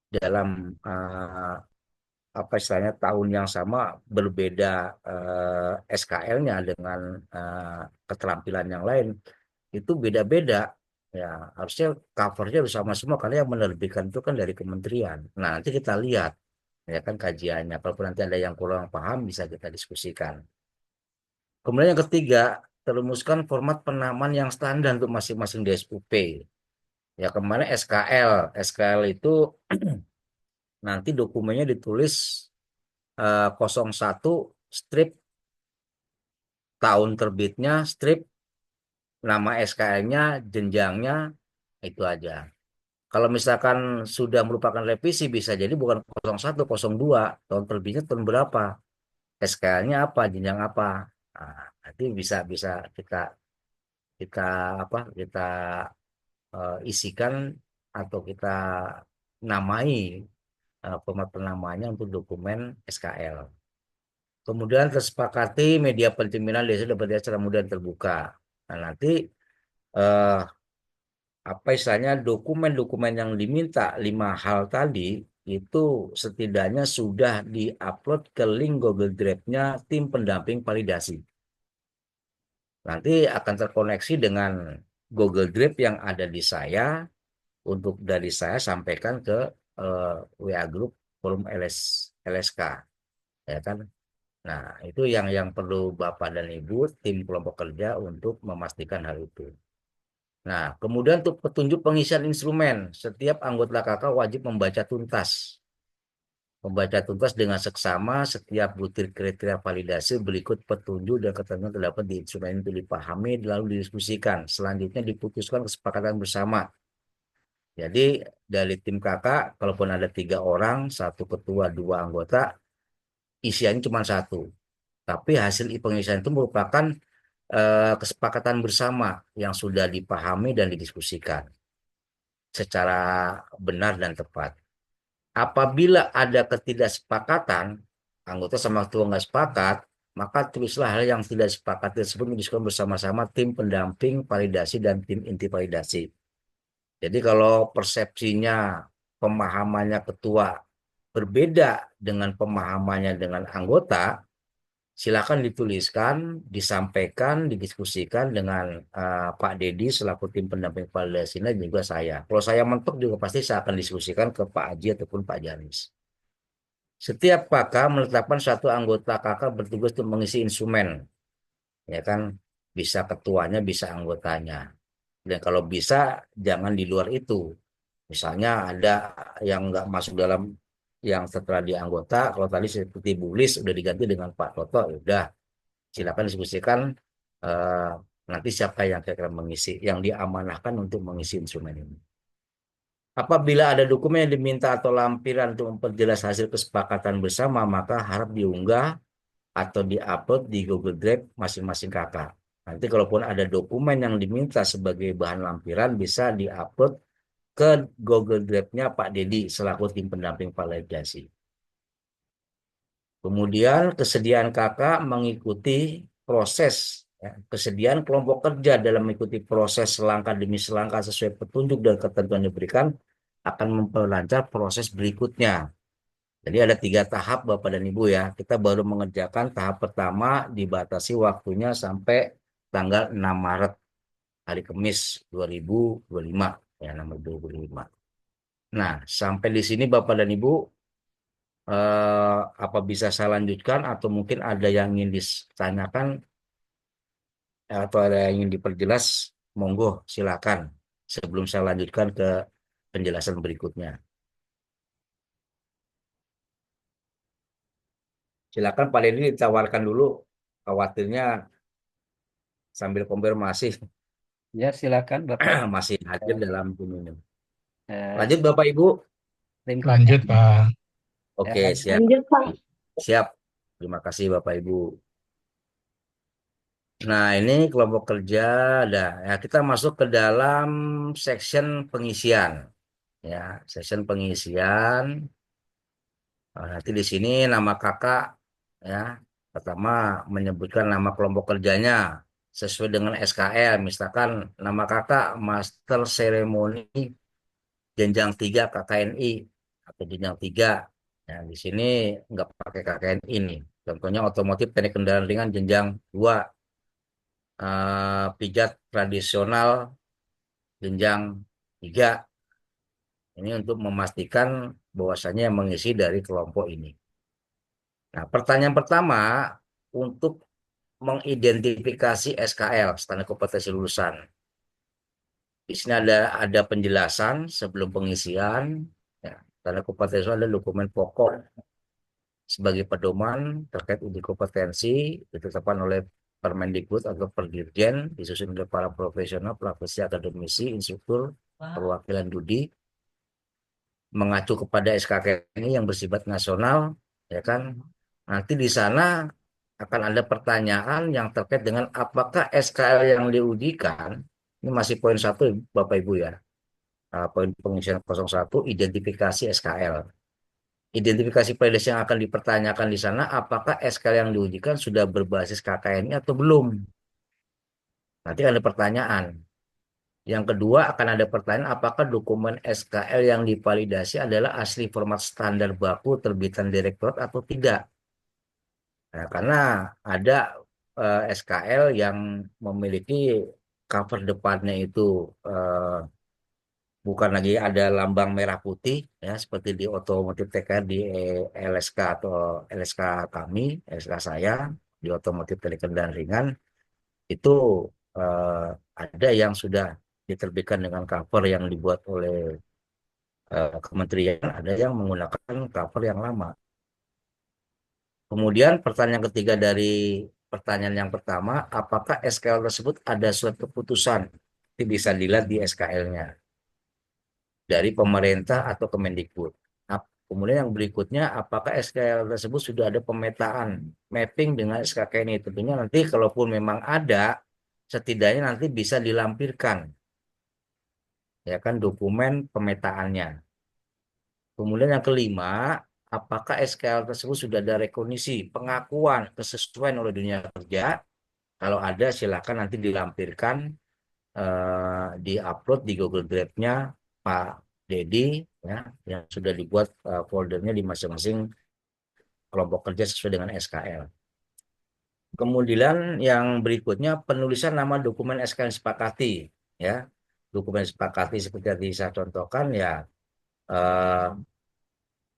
dalam apa istilahnya tahun yang sama berbeda SKL-nya dengan keterampilan yang lain, itu beda-beda. Ya, harusnya covernya bersama semua karena yang menerbitkan itu kan dari kementerian. Nah, nanti kita lihat ya kan kajiannya. Kalaupun nanti ada yang kurang paham bisa kita diskusikan. Kemudian yang ketiga, terumuskan format penamaan yang standar untuk masing-masing DSUP. Ya, kemarin SKL. SKL itu nanti dokumennya ditulis 01 strip tahun terbitnya, strip nama SKL-nya, jenjangnya, itu aja. Kalau misalkan sudah merupakan revisi, bisa jadi bukan 01, 02, tahun terbitnya tahun berapa, SKL-nya apa, jenjang apa. Nah, nanti bisa bisa kita kita apa kita isikan atau kita namai format penamanya untuk dokumen SKL. Kemudian tersepakati media pencerminan desa dapat dilihat secara mudah dan terbuka. Nah, nanti eh, apa istilahnya dokumen-dokumen yang diminta 5 hal tadi itu setidaknya sudah diupload ke link Google Drive-nya tim pendamping validasi. Nanti akan terkoneksi dengan Google Drive yang ada di saya untuk dari saya sampaikan ke WA Group Forum LSK, ya kan. Nah, itu yang perlu Bapak dan Ibu tim kelompok kerja untuk memastikan hal itu. Nah, kemudian untuk petunjuk pengisian instrumen, setiap anggota KK wajib membaca tuntas. Membaca tuntas dengan seksama setiap butir kriteria validasi berikut petunjuk dan ketentuan terdapat di instrumen itu dipahami lalu didiskusikan. Selanjutnya diputuskan kesepakatan bersama. Jadi dari tim kakak, kalaupun ada 3 orang, 1 ketua, 2 anggota, isiannya cuma 1. Tapi hasil pengisian itu merupakan kesepakatan bersama yang sudah dipahami dan didiskusikan secara benar dan tepat. Apabila ada ketidaksepakatan, anggota sama ketua nggak sepakat, maka tulislah hal yang tidak sepakat tersebut didiskusikan bersama-sama tim pendamping validasi dan tim inti validasi. Jadi kalau persepsinya, pemahamannya ketua berbeda dengan pemahamannya dengan anggota, silakan dituliskan, disampaikan, didiskusikan dengan Pak Dedi selaku tim pendamping validasi dan juga saya. Kalau saya mentok juga pasti saya akan diskusikan ke Pak Haji ataupun Pak Janis. Setiap kakak menetapkan 1 anggota kakak bertugas untuk mengisi instrumen, ya kan? Bisa ketuanya, bisa anggotanya. Dan kalau bisa jangan di luar itu. Misalnya ada yang nggak masuk dalam yang setelah di anggota, kalau tadi seperti Bulis udah diganti dengan Pak Toto, ya udah silakan diskusikan eh, nanti siapa yang kira-kira mengisi, yang diamanahkan untuk mengisi instrumen ini. Apabila ada dokumen yang diminta atau lampiran untuk memperjelas hasil kesepakatan bersama, maka harap diunggah atau diupload di Google Drive masing-masing kakak. Nanti kalaupun ada dokumen yang diminta sebagai bahan lampiran, bisa diupload ke Google Drive-nya Pak Dedi selaku tim pendamping validasi. Kemudian kesediaan kakak mengikuti proses, ya, kesediaan kelompok kerja dalam mengikuti proses selangkah demi selangkah sesuai petunjuk dan ketentuan yang diberikan akan memperlancar proses berikutnya. Jadi ada 3 tahap Bapak dan Ibu ya. Kita baru mengerjakan tahap pertama dibatasi waktunya sampai tanggal 6 Maret hari Kamis 2025 ya nomor 25. Nah, sampai di sini Bapak dan Ibu apa bisa saya lanjutkan atau mungkin ada yang ingin ditanyakan atau ada yang ingin diperjelas, monggo silakan sebelum saya lanjutkan ke penjelasan berikutnya. Silakan Pak Deddy ditawarkan dulu, khawatirnya sambil konfirmasi Ya, silakan Bapak. masih hadir dalam ini. Eh, Lanjut Bapak Ibu. tim Lanjut, Pak. Oke, Eh, siap. Lanjut, Pak. Siap. Terima kasih Bapak Ibu. Nah, ini kelompok kerja ada. Ya, kita masuk ke dalam section pengisian. Ya, section pengisian. Nah, nanti di sini nama kakak ya. Pertama menyebutkan nama kelompok kerjanya sesuai dengan SKL. Misalkan nama kakak Master Seremoni jenjang 3 KKNI atau jenjang 3. Ya, di sini nggak pakai KKNI nih. Contohnya otomotif teknik kendaraan ringan jenjang 2, pijat tradisional jenjang 3. Ini untuk memastikan bahwasannya yang mengisi dari kelompok ini. Nah, pertanyaan pertama untuk mengidentifikasi SKL, standar kompetensi lulusan. Di sini ada penjelasan sebelum pengisian. Ya, standar kompetensi adalah dokumen pokok sebagai pedoman terkait uji kompetensi ditetapkan oleh Permendikbud atau Perdirjen disusun oleh para profesional, praktisi, akademisi, instruktur, perwakilan Dudi, mengacu kepada SKK ini yang bersifat nasional, ya kan? Nanti di sana akan ada pertanyaan yang terkait dengan apakah SKL yang diujikan, ini masih poin 1 Bapak Ibu ya, poin pengisian 01, identifikasi SKL. Identifikasi validasi yang akan dipertanyakan di sana, apakah SKL yang diujikan sudah berbasis KKNI atau belum? Nanti ada pertanyaan. Yang kedua akan ada pertanyaan apakah dokumen SKL yang divalidasi adalah asli format standar baku terbitan direktorat atau tidak. Nah, karena ada SKL yang memiliki cover depannya itu eh, bukan lagi ada lambang merah putih ya seperti di otomotif TKR di LSK atau LSK kami, LSK saya di otomotif telekendaraan ringan itu eh, ada yang sudah diterbitkan dengan cover yang dibuat oleh kementerian, ada yang menggunakan cover yang lama. Kemudian pertanyaan ketiga dari pertanyaan yang pertama, apakah SKL tersebut ada surat keputusan? Itu bisa dilihat di SKL-nya dari pemerintah atau Kemendikbud. Nah, kemudian yang berikutnya, apakah SKL tersebut sudah ada pemetaan mapping dengan SKK ini? Tentunya nanti kalaupun memang ada, setidaknya nanti bisa dilampirkan, ya kan dokumen pemetaannya. Kemudian yang kelima, apakah SKL tersebut sudah ada rekognisi, pengakuan, kesesuaian oleh dunia kerja? Kalau ada, silakan nanti dilampirkan, di-upload di Google Drive-nya Pak Dedi, ya, yang sudah dibuat foldernya di masing-masing kelompok kerja sesuai dengan SKL. Kemudian yang berikutnya, penulisan nama dokumen SKL yang disepakati, ya. Dokumen disepakati seperti yang saya contohkan, ya, eh,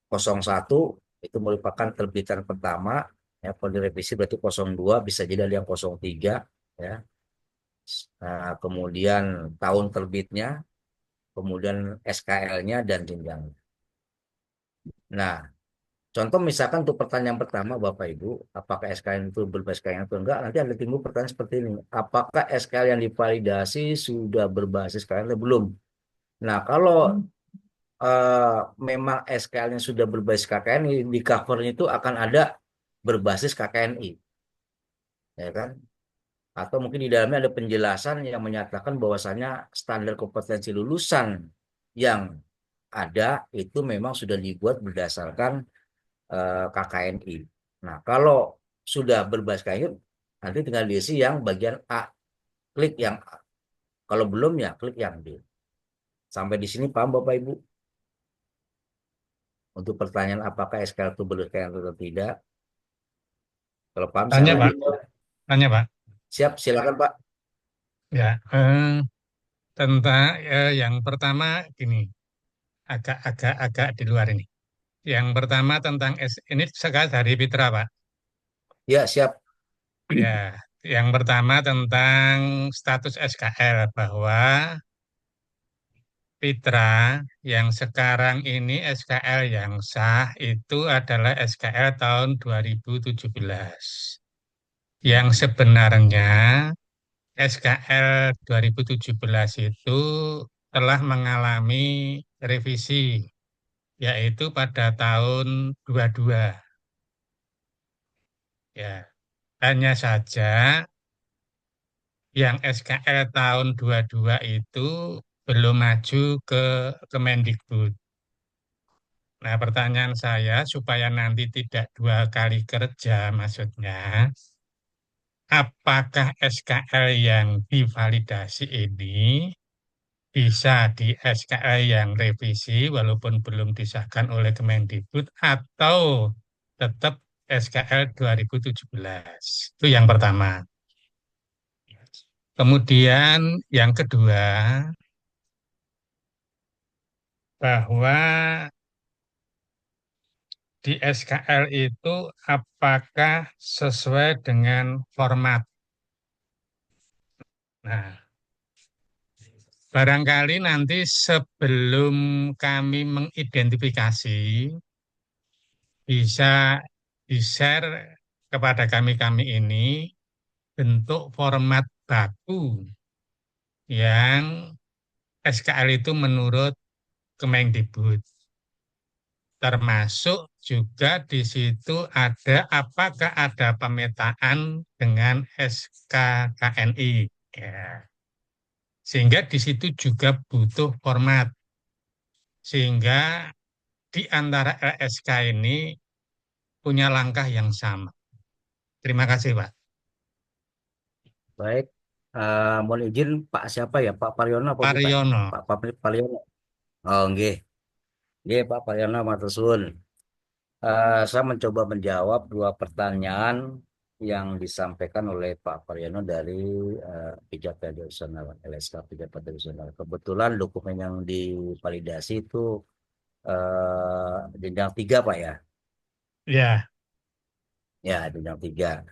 01 itu merupakan terbitan pertama, ya, kalau direvisi berarti 02 bisa jadi ada yang 03, ya. Nah, kemudian tahun terbitnya, kemudian SKL-nya dan jenjangnya. Nah, contoh misalkan untuk pertanyaan pertama Bapak Ibu, apakah SKL itu berbasis KKN atau enggak, nanti ada timbul pertanyaan seperti ini. Apakah SKL yang divalidasi sudah berbasis KKN atau belum? Nah, kalau eh, memang SKL-nya sudah berbasis KKN, di cover-nya itu akan ada berbasis KKNI, ya kan? Atau mungkin di dalamnya ada penjelasan yang menyatakan bahwasannya standar kompetensi lulusan yang ada itu memang sudah dibuat berdasarkan KKNI. Nah, kalau sudah berbasis KKNI, nanti tinggal diisi yang bagian A, klik yang A. Kalau belum ya klik yang B. Sampai di sini paham Bapak Ibu? Untuk pertanyaan apakah SKL itu berkaitan atau tidak? Kalau paham saya Tanya Pak, lanjut. tanya Pak. Siap, silakan Pak. Ya, tentang yang pertama gini, agak di luar ini. Yang pertama tentang ini sekali dari Fitra Pak. Ya, siap. Ya, yang pertama tentang status SKL bahwa Fitra yang sekarang ini SKL yang sah itu adalah SKL tahun 2017. Yang sebenarnya SKL 2017 itu telah mengalami revisi, yaitu pada tahun 22. Ya, hanya saja yang SKL tahun 22 itu belum maju ke Kemendikbud. Nah, pertanyaan saya supaya nanti tidak dua kali kerja, maksudnya, apakah SKL yang divalidasi ini bisa di SKL yang revisi walaupun belum disahkan oleh Kemendikbud atau tetap SKL 2017. Itu yang pertama. Kemudian yang kedua, bahwa di SKL itu apakah sesuai dengan format. Nah, barangkali nanti sebelum kami mengidentifikasi, bisa di-share kepada kami ini bentuk format baku yang SKL itu menurut Kemendikbud. Termasuk juga di situ ada apakah ada pemetaan dengan SKKNI. Ya. Sehingga di situ juga butuh format. Sehingga di antara LSK ini punya langkah yang sama. Terima kasih, Pak. Baik, mohon izin Pak siapa ya? Pak Paryono apa bukan? Pariono. Pak Paryono. Oh, nggih. Nggih, Pak Paryono matur suwun. Saya mencoba menjawab dua pertanyaan yang disampaikan oleh Pak Paryono dari pijat tradisional, LSK pijat tradisional. Kebetulan dokumen yang divalidasi itu jenjang 3, Pak ya. Ya, Ya, jenjang 3.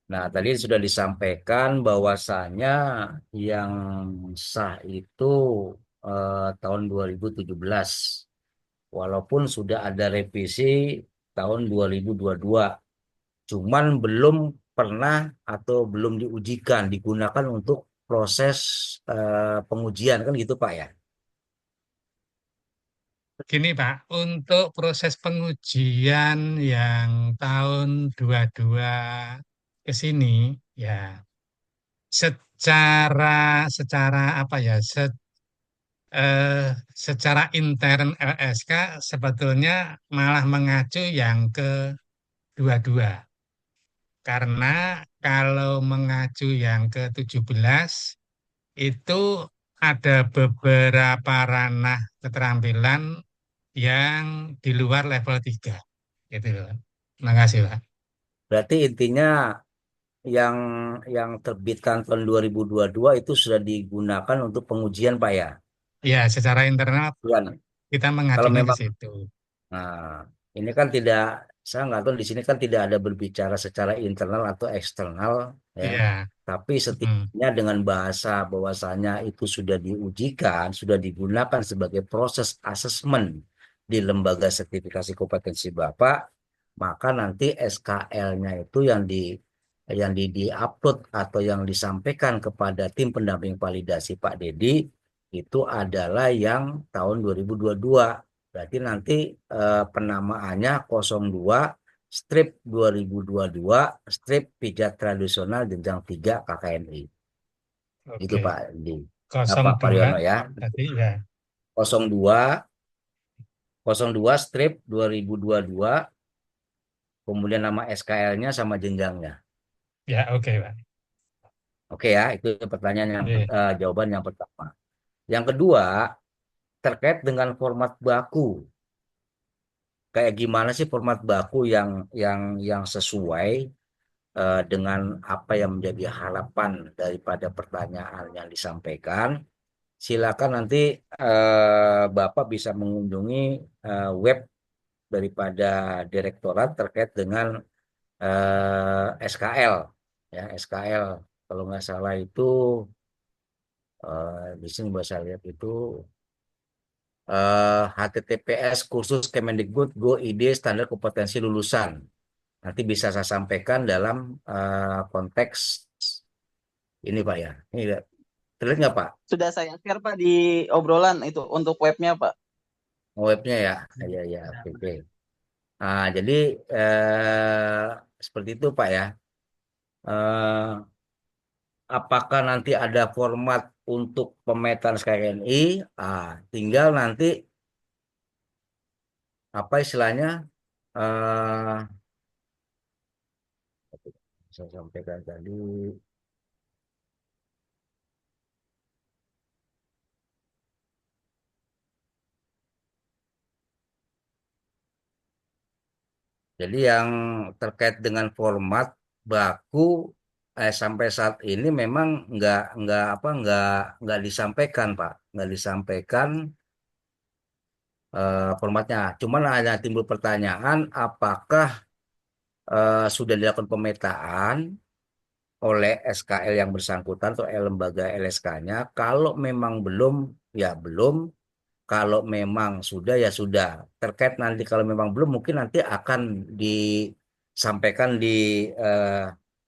Nah, tadi sudah disampaikan bahwasanya yang sah itu tahun 2017, walaupun sudah ada revisi tahun 2022, cuman belum pernah atau belum diujikan, digunakan untuk proses pengujian, kan gitu Pak ya? begini Pak, untuk proses pengujian yang tahun 22 ke sini, ya secara apa ya, secara intern LSK sebetulnya malah mengacu yang ke 22. Karena kalau mengacu yang ke 17 itu ada beberapa ranah keterampilan yang di luar level 3. Gitu loh. Terima kasih, Pak. Berarti intinya yang terbitkan tahun 2022 itu sudah digunakan untuk pengujian Pak ya? Ya, secara internal Tuan. kita Kalau mengacunya ke memang, situ. nah, ini kan tidak, saya nggak tahu di sini kan tidak ada berbicara secara internal atau eksternal ya, Iya. tapi Mm. setidaknya dengan bahasa bahwasanya itu sudah diujikan, sudah digunakan sebagai proses asesmen di lembaga sertifikasi kompetensi Bapak, maka nanti SKL-nya itu yang di-upload atau yang disampaikan kepada tim pendamping validasi Pak Dedi itu adalah yang tahun 2022. Berarti nanti penamaannya 02 strip 2022 strip pijat tradisional jenjang 3 KKNI. Itu Oke. Pak di Pak 02 Paryono ya. tadi ya. 02 02 strip 2022 kemudian nama SKL-nya sama jenjangnya. Ya, oke, Pak. Oke ya, itu pertanyaan Oke. jawaban yang pertama. Yang kedua, terkait dengan format baku. Kayak gimana sih format baku yang sesuai dengan apa yang menjadi harapan daripada pertanyaan yang disampaikan? Silakan nanti Bapak bisa mengunjungi web daripada direktorat terkait dengan SKL. Ya, SKL kalau nggak salah itu di sini bahasa lihat itu HTTPS kursus Kemendikbud Go ID standar kompetensi lulusan. Nanti bisa saya sampaikan dalam konteks ini Pak ya. Ini terlihat nggak Pak? Sudah saya share Pak di obrolan itu untuk webnya Pak. Webnya ya. Ya ya oke. Oke. Nah, jadi seperti itu Pak ya. Eh, apakah nanti ada format untuk pemetaan SKKNI? Tinggal nanti apa istilahnya? eh saya sampaikan tadi. Jadi yang terkait dengan format baku sampai saat ini memang nggak disampaikan Pak, nggak disampaikan formatnya. Cuman hanya timbul pertanyaan apakah sudah dilakukan pemetaan oleh SKL yang bersangkutan atau lembaga LSK-nya. Kalau memang belum, ya belum. Kalau memang sudah, ya sudah. Terkait nanti kalau memang belum, mungkin nanti akan disampaikan di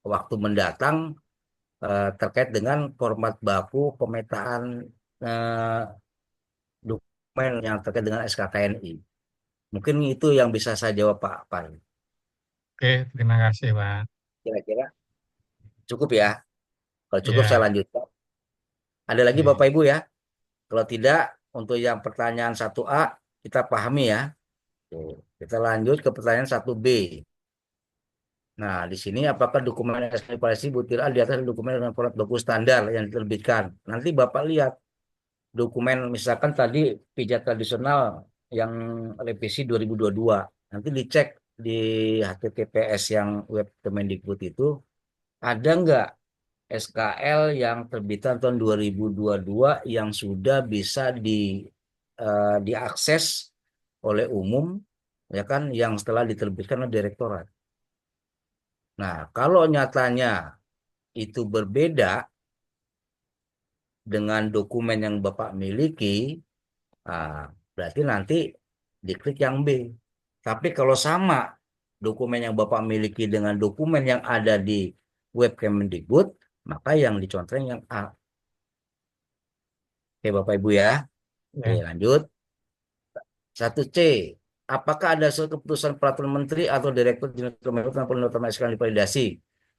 waktu mendatang terkait dengan format baku pemetaan eh, dokumen yang terkait dengan SKKNI. Mungkin itu yang bisa saya jawab Pak Pan. Oke, terima kasih, Pak. Kira-kira cukup ya. Kalau cukup saya Ya, lanjut, Pak. Ada lagi oke. Bapak Ibu ya? Kalau tidak, untuk yang pertanyaan 1A kita pahami ya. Tuh, kita lanjut ke pertanyaan 1B. Nah, di sini apakah dokumen SKPLC butir A di atas dokumen dengan format baku standar yang diterbitkan? Nanti Bapak lihat dokumen misalkan tadi pijat tradisional yang revisi 2022. Nanti dicek di HTTPS yang web Kemendikbud itu ada nggak SKL yang terbitan tahun 2022 yang sudah bisa diakses oleh umum ya kan yang setelah diterbitkan oleh direktorat. Nah, kalau nyatanya itu berbeda dengan dokumen yang Bapak miliki, berarti nanti diklik yang B. Tapi kalau sama dokumen yang Bapak miliki dengan dokumen yang ada di web Kemendikbud, maka yang dicontreng yang A. Oke, Bapak Ibu ya. Oke, Ya, lanjut. 1C. Apakah ada suatu keputusan peraturan menteri atau direktur jenderal Kemenlu tentang penetapan SKL yang divalidasi?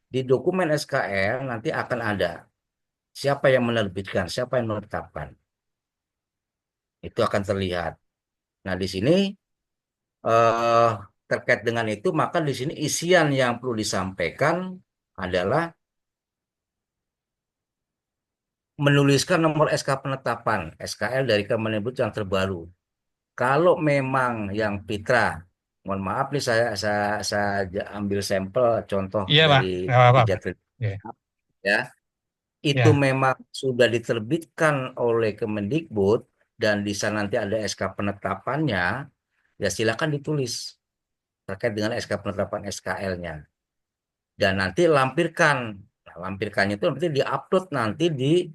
Di dokumen SKL nanti akan ada siapa yang menerbitkan, siapa yang menetapkan. Itu akan terlihat. Nah, di sini eh, terkait dengan itu, maka di sini isian yang perlu disampaikan adalah menuliskan nomor SK penetapan SKL dari Kemendikbud yang terbaru. Kalau memang yang Fitra, mohon maaf nih saya ambil sampel contoh iya, Pak. dari Nggak apa-apa, Pak. pijat Ya, ya, itu ya, memang sudah diterbitkan oleh Kemendikbud dan di sana nanti ada SK penetapannya, ya silakan ditulis terkait dengan SK penetapan SKL-nya dan nanti lampirkan. Nah, lampirkannya itu nanti diupload nanti di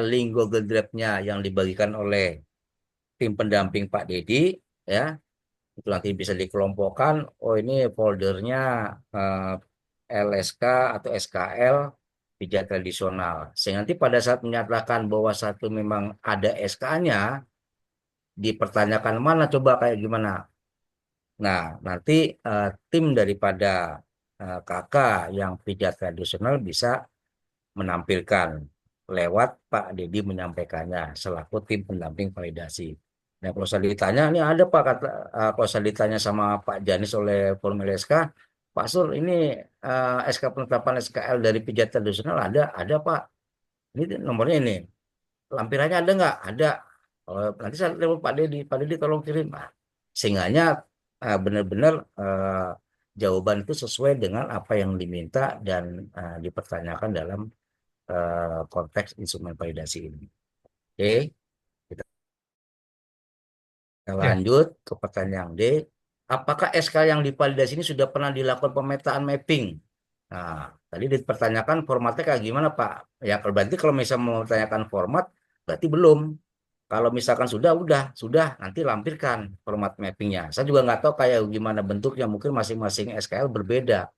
link Google Drive-nya yang dibagikan oleh tim pendamping Pak Dedi ya. Itu nanti bisa dikelompokkan, oh ini foldernya LSK atau SKL pijat tradisional. Sehingga nanti pada saat menyatakan bahwa satu memang ada SK-nya, dipertanyakan mana coba kayak gimana. Nah, nanti tim daripada kakak yang pijat tradisional bisa menampilkan lewat Pak Dedi menyampaikannya selaku tim pendamping validasi. Nah, kalau saya ditanya, ini ada Pak, kalau saya ditanya sama Pak Janis oleh Formulir SK, Pak Sur, ini SK penetapan SKL dari pijat tradisional ada Pak. Ini nomornya ini. Lampirannya ada nggak? Ada. Oh, nanti saya telepon Pak Dedi tolong kirim. Nah, sehingganya benar-benar jawaban itu sesuai dengan apa yang diminta dan dipertanyakan dalam konteks instrumen validasi ini. Oke, kita ya. lanjut ke pertanyaan D. Apakah SK yang divalidasi ini sudah pernah dilakukan pemetaan mapping? Nah, tadi dipertanyakan formatnya kayak gimana, Pak? Ya, berarti kalau misalnya mau tanyakan format, berarti belum. Kalau misalkan sudah, nanti lampirkan format mappingnya. Saya juga nggak tahu kayak gimana bentuknya, mungkin masing-masing SKL berbeda.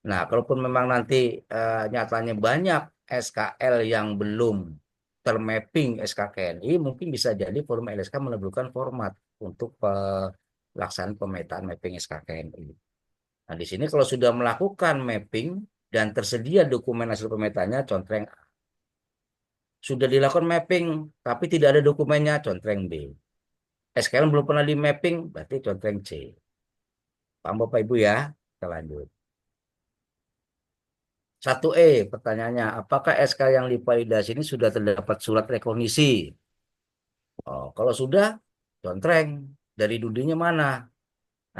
Nah, kalaupun memang nanti nyatanya banyak SKL yang belum termapping SKKNI, mungkin bisa jadi forum LSK memerlukan format untuk pelaksanaan pemetaan mapping SKKNI. Nah, di sini kalau sudah melakukan mapping dan tersedia dokumen hasil pemetaannya, contreng A. Sudah dilakukan mapping, tapi tidak ada dokumennya, contreng B. SKL belum pernah di mapping, berarti contreng C. Paham Bapak Ibu ya? Kita lanjut. 1E pertanyaannya, apakah SK yang divalidasi ini sudah terdapat surat rekognisi? Oh, kalau sudah, contreng. Dari dudinya mana?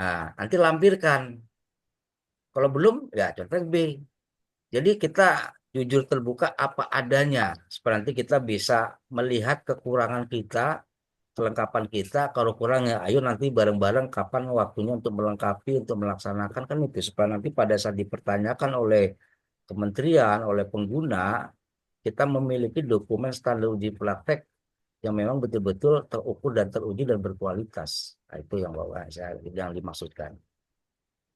Nah, nanti lampirkan. Kalau belum, ya contreng B. Jadi kita jujur terbuka apa adanya. Supaya nanti kita bisa melihat kekurangan kita, kelengkapan kita. Kalau kurang ya ayo nanti bareng-bareng kapan waktunya untuk melengkapi, untuk melaksanakan kan itu. Supaya nanti pada saat dipertanyakan oleh kementerian, oleh pengguna, kita memiliki dokumen standar uji praktek yang memang betul-betul terukur dan teruji dan berkualitas. Nah, itu yang saya yang dimaksudkan.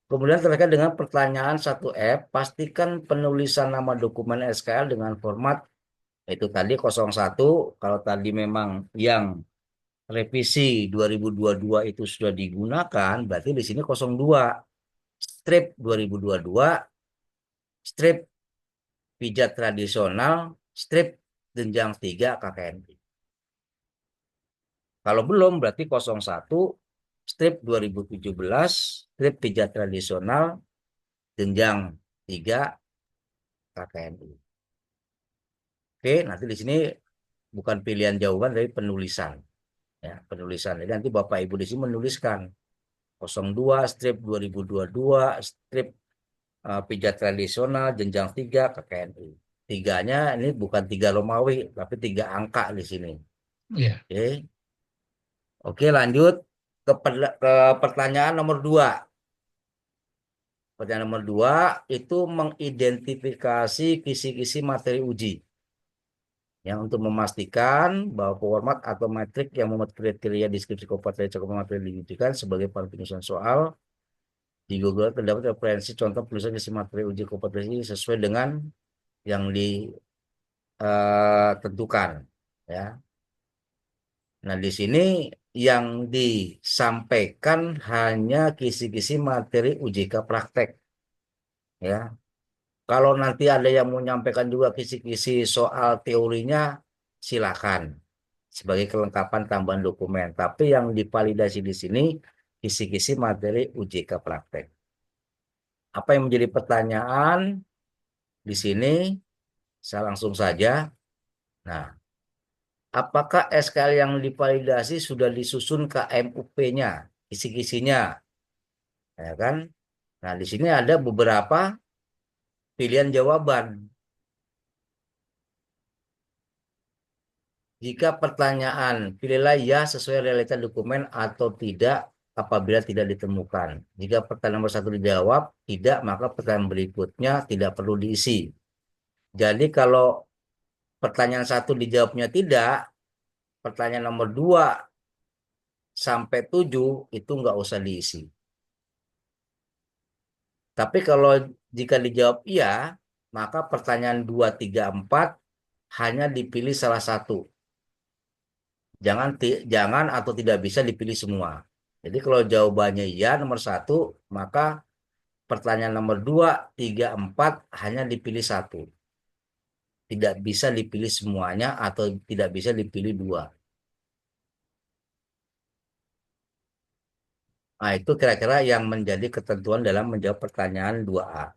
Kemudian terkait dengan pertanyaan 1F, pastikan penulisan nama dokumen SKL dengan format itu tadi 01. Kalau tadi memang yang revisi 2022 itu sudah digunakan, berarti di sini 02. Strip 2022, strip pijat tradisional, strip jenjang 3 KKNI. Kalau belum berarti 01, strip 2017, strip pijat tradisional, jenjang 3 KKNI. Oke, nanti di sini bukan pilihan jawaban dari penulisan. Ya, penulisan. Jadi nanti Bapak Ibu di sini menuliskan 02, strip 2022, strip pijat tradisional, jenjang 3 KKNI. Tiganya ini bukan 3 Romawi, tapi 3 angka di sini. Iya. Oke, Oke lanjut ke pertanyaan nomor 2. Pertanyaan nomor 2 itu mengidentifikasi kisi-kisi materi uji. Yang untuk memastikan bahwa format atau metrik yang memenuhi kriteria deskripsi kompetensi materi diujikan sebagai bahan penyusunan soal di Google terdapat referensi contoh penulisan kisi materi uji kompetensi sesuai dengan yang ditentukan, ya. Nah, di sini yang disampaikan hanya kisi-kisi materi UJK praktek, ya. Kalau nanti ada yang mau menyampaikan juga kisi-kisi soal teorinya, silakan sebagai kelengkapan tambahan dokumen. Tapi yang divalidasi di sini kisi-kisi materi UJK praktek. Apa yang menjadi pertanyaan di sini? Saya langsung saja. Nah, apakah SKL yang divalidasi sudah disusun KMUP-nya, kisi-kisinya, ya kan? Nah, di sini ada beberapa pilihan jawaban. Jika pertanyaan, pilihlah ya sesuai realita dokumen atau tidak apabila tidak ditemukan. Jika pertanyaan nomor 1 dijawab, tidak, maka pertanyaan berikutnya tidak perlu diisi. Jadi kalau pertanyaan 1 dijawabnya tidak, pertanyaan nomor 2 sampai 7 itu nggak usah diisi. Tapi kalau jika dijawab iya, maka pertanyaan 2, 3, 4 hanya dipilih salah satu. Jangan atau tidak bisa dipilih semua. Jadi kalau jawabannya iya nomor 1, maka pertanyaan nomor 2, 3, 4 hanya dipilih satu. Tidak bisa dipilih semuanya atau tidak bisa dipilih 2. Nah, itu kira-kira yang menjadi ketentuan dalam menjawab pertanyaan 2A.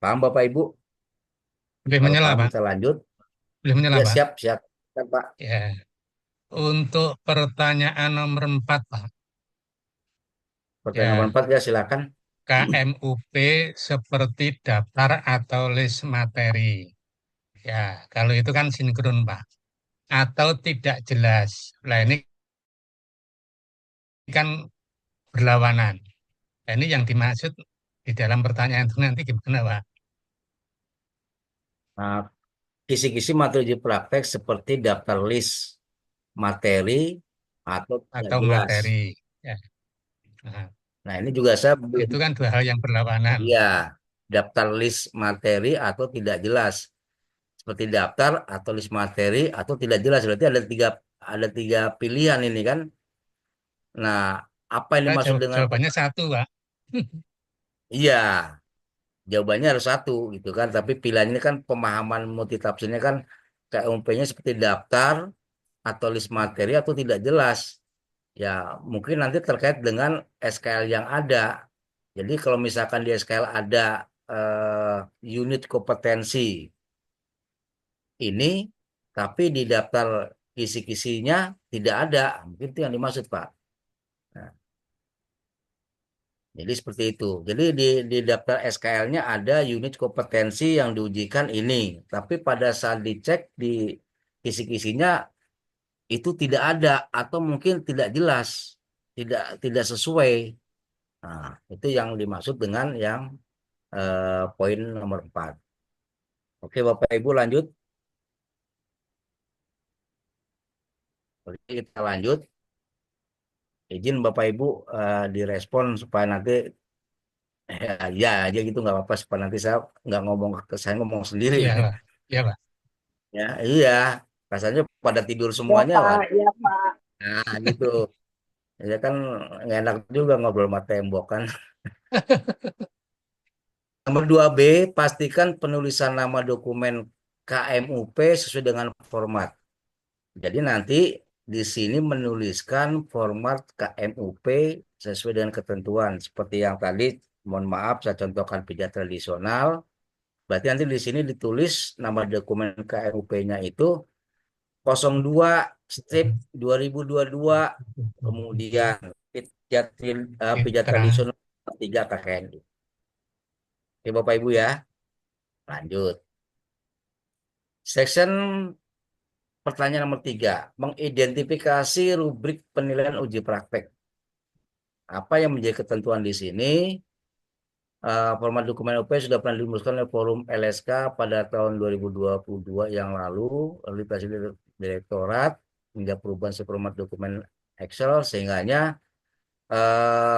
Paham Bapak Ibu? Boleh Kalau menyela, paham Pak. kita lanjut. Boleh menyela, Ya, Pak. siap, siap. Siap, Pak. Ya. Untuk pertanyaan nomor 4, Pak. Pertanyaan nomor Ya, 4 ya silakan. KMUP seperti daftar atau list materi. Ya, kalau itu kan sinkron, Pak. Atau tidak jelas. Nah, ini kan berlawanan. Nah, ini yang dimaksud di dalam pertanyaan itu nanti gimana, Pak? Nah, kisi-kisi materi uji praktek seperti daftar list materi atau tidak Atau jelas. materi. Ya. Nah, Nah, ini juga saya belum, itu kan dua hal yang berlawanan. ya, daftar list materi atau tidak jelas. Seperti daftar atau list materi atau tidak jelas. Berarti ada tiga pilihan ini kan. Nah, apa yang Nah, dimaksud dengan jawabannya satu, Pak. iya, jawabannya harus satu gitu kan. Tapi pilihan ini kan pemahaman multitafsirnya kan KUMP-nya seperti daftar atau list materi atau tidak jelas. Ya, mungkin nanti terkait dengan SKL yang ada. Jadi kalau misalkan di SKL ada unit kompetensi ini, tapi di daftar kisi-kisinya tidak ada, mungkin itu yang dimaksud, Pak. Nah, jadi seperti itu. Jadi di daftar SKL-nya ada unit kompetensi yang diujikan ini, tapi pada saat dicek di kisi-kisinya itu tidak ada atau mungkin tidak jelas, tidak sesuai. Nah, itu yang dimaksud dengan yang poin nomor 4. Oke, Bapak Ibu lanjut. Oke, kita lanjut. izin Bapak Ibu direspon supaya nanti ya aja gitu nggak apa-apa supaya nanti saya nggak ngomong saya ngomong sendiri. Iya Pak. Iya Pak. Ya, iya. Rasanya pada tidur Ya semuanya, Pak, waduh. ya Pak. Nah, gitu. Ya kan nggak enak juga ngobrol sama tembok kan. Nomor 2B, pastikan penulisan nama dokumen KMUP sesuai dengan format. Jadi nanti di sini menuliskan format KMUP sesuai dengan ketentuan. Seperti yang tadi, mohon maaf saya contohkan pijat tradisional. Berarti nanti di sini ditulis nama dokumen KMUP-nya itu 02 strip 2022, kemudian pijat, pijat Citra. tradisional 3 KKNI. Oke Bapak Ibu ya, lanjut. Section pertanyaan nomor 3, mengidentifikasi rubrik penilaian uji praktek. Apa yang menjadi ketentuan di sini? Format dokumen UP sudah pernah dirumuskan oleh Forum LSK pada tahun 2022 yang lalu, oleh Presiden Direktorat hingga perubahan format dokumen Excel, sehingganya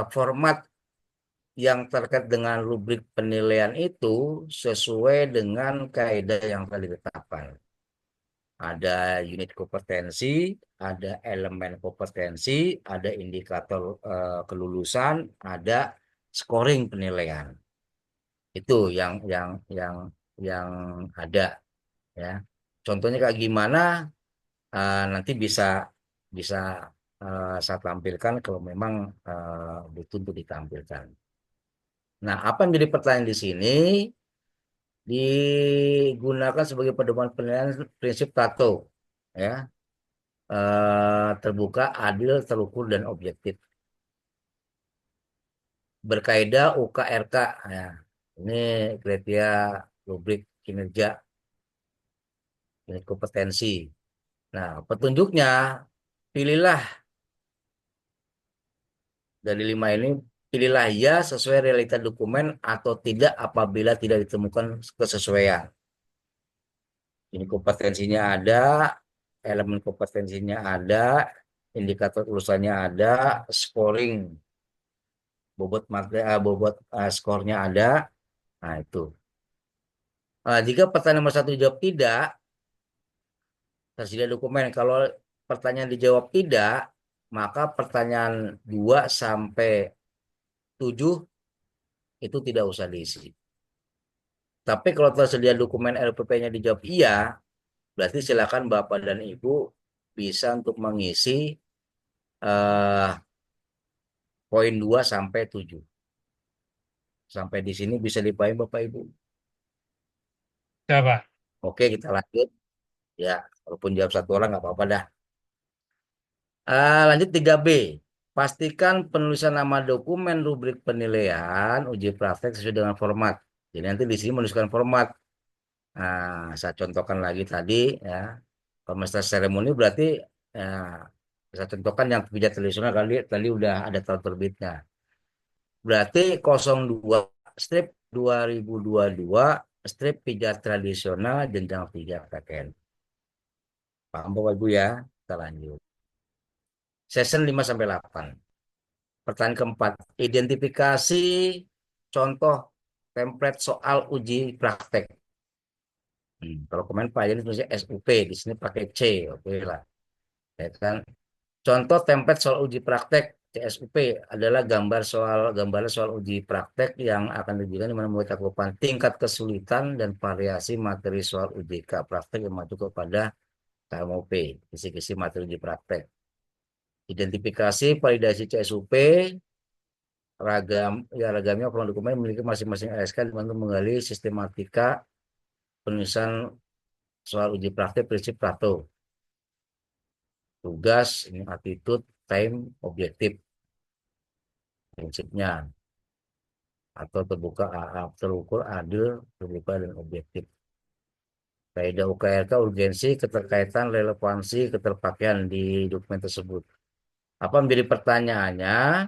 format yang terkait dengan rubrik penilaian itu sesuai dengan kaidah yang telah ditetapkan. Ada unit kompetensi, ada elemen kompetensi, ada indikator kelulusan, ada scoring penilaian. Itu yang ada ya. Contohnya kayak gimana nanti bisa bisa saya tampilkan kalau memang butuh untuk ditampilkan. Nah, apa yang menjadi pertanyaan di sini digunakan sebagai pedoman penilaian prinsip Tato ya. Terbuka, adil, terukur dan objektif. Berkaidah UKRK. Ya. Ini kriteria rubrik kinerja unit kompetensi. Nah, petunjuknya pilihlah dari 5 ini, pilihlah ya sesuai realita dokumen atau tidak apabila tidak ditemukan kesesuaian. Ini kompetensinya ada, elemen kompetensinya ada, indikator urusannya ada, scoring bobot materi, bobot skornya ada. Nah, itu. Jika pertanyaan nomor 1 dijawab tidak, tersedia dokumen. Kalau pertanyaan dijawab tidak, maka pertanyaan 2 sampai 7 itu tidak usah diisi. Tapi kalau tersedia dokumen LPP-nya dijawab iya, berarti silakan Bapak dan Ibu bisa untuk mengisi eh, poin 2 sampai 7. Sampai di sini bisa dipahami Bapak Ibu. Ya Pak. Oke, kita lanjut. Ya, walaupun jawab satu orang nggak apa-apa dah. Lanjut 3B. Pastikan penulisan nama dokumen rubrik penilaian uji praktek sesuai dengan format. Jadi nanti di sini menuliskan format. Nah, saya contohkan lagi tadi ya. Kalau master seremoni berarti ya, saya contohkan yang pijat tradisional tadi udah ada tahun terbitnya. Berarti 02 strip 2022 strip pijat tradisional jenjang 3 PKN. Paham Bapak Ibu ya? Kita lanjut. Session 5 sampai 8. Pertanyaan keempat, identifikasi contoh template soal uji praktek. Kalau kemarin Pak ini tulisnya SUP, di sini pakai C, oke lah. Ya kan? Contoh template soal uji praktek CSUP adalah gambar soal uji praktek yang akan diujikan di mana mulai cakupan tingkat kesulitan dan variasi materi soal UJK praktek yang mengacu kepada KMOP, kisi-kisi materi uji praktek. Identifikasi validasi CSUP, ragamnya format dokumen memiliki masing-masing LSK untuk menggali sistematika penulisan soal uji praktek prinsip Plato. Tugas, ini attitude, time, objektif prinsipnya atau terbuka, terukur, adil, terbuka dan objektif. Kaidah UKRK urgensi, keterkaitan, relevansi, keterpakaian di dokumen tersebut. Apa menjadi pertanyaannya?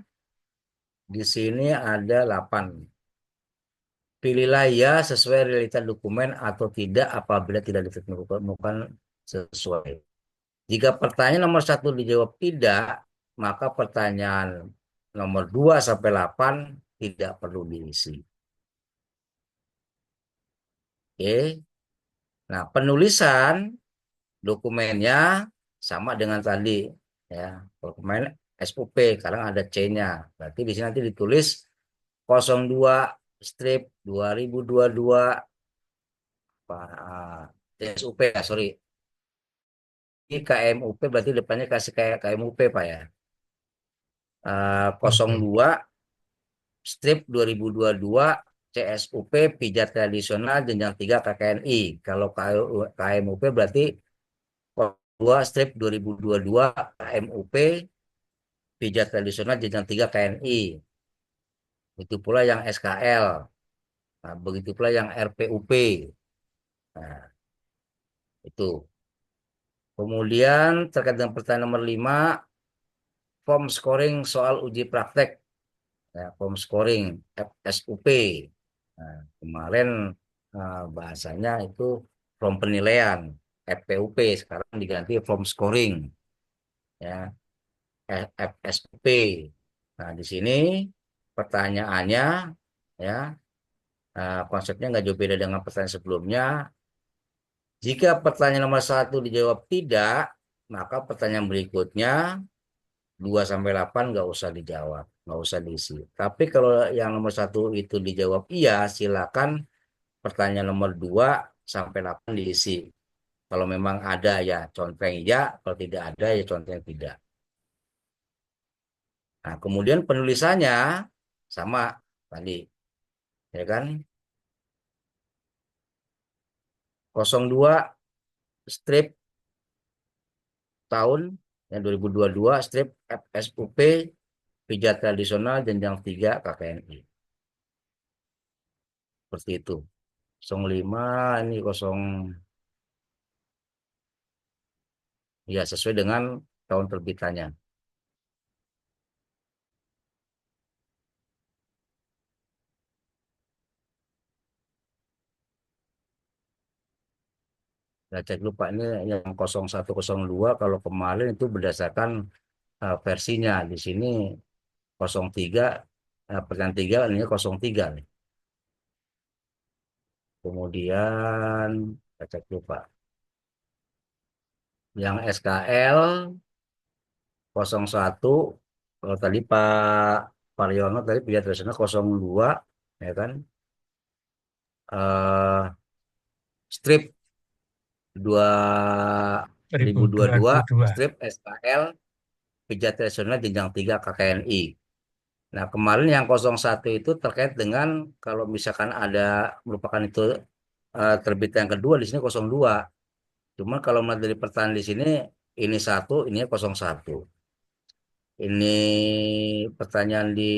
Di sini ada 8. Pilihlah ya sesuai realita dokumen atau tidak apabila tidak ditemukan sesuai. Jika pertanyaan nomor 1 dijawab tidak, maka pertanyaan nomor 2 sampai 8 tidak perlu diisi. Oke. Nah, penulisan dokumennya sama dengan tadi ya. Dokumen SUP sekarang ada C-nya. Berarti di sini nanti ditulis 02 strip 2022 SUP ya, sorry. Ini KMUP berarti depannya kasih kayak KMUP Pak ya. Oke. 02 strip 2022 CSUP pijat tradisional jenjang 3 KKNI. Kalau KMUP berarti 2 strip 2022 KMUP pijat tradisional jenjang 3 KNI. Itu pula yang SKL. Nah, begitu pula yang RPUP. Nah, itu. Kemudian terkait dengan pertanyaan nomor 5, form scoring soal uji praktek. Ya, form scoring FSUP. Nah, kemarin bahasanya itu form penilaian FPUP, sekarang diganti form scoring ya, FSUP. Nah, di sini pertanyaannya ya, konsepnya nggak jauh beda dengan pertanyaan sebelumnya. Jika pertanyaan nomor 1 dijawab tidak, maka pertanyaan berikutnya 2 sampai 8 nggak usah dijawab, nggak usah diisi. Tapi kalau yang nomor 1 itu dijawab iya, silakan pertanyaan nomor 2 sampai 8 diisi. Kalau memang ada ya contohnya iya, kalau tidak ada ya contohnya tidak. Nah, kemudian penulisannya sama tadi, ya kan? 02 strip tahun yang 2022 strip FSUP pijat tradisional jenjang 3 KKNI. Seperti itu. 05 ini 0 ya sesuai dengan tahun terbitannya. Saya cek lupa ini yang 0102 kalau kemarin itu berdasarkan versinya. Di sini 03 pertanyaan 3 ini 03 nih. Kemudian saya cek lupa. Yang SKL 01 kalau tadi Pak Pariono tadi pilihan tradisional 02 ya kan. Strip 2022 2022. strip SKL pijat tradisional jenjang 3 KKNI. Nah, kemarin yang 01 itu terkait dengan kalau misalkan ada merupakan itu terbit yang kedua di sini 02. Cuma kalau melihat dari pertanyaan di sini ini 1, ini 01. Ini pertanyaan di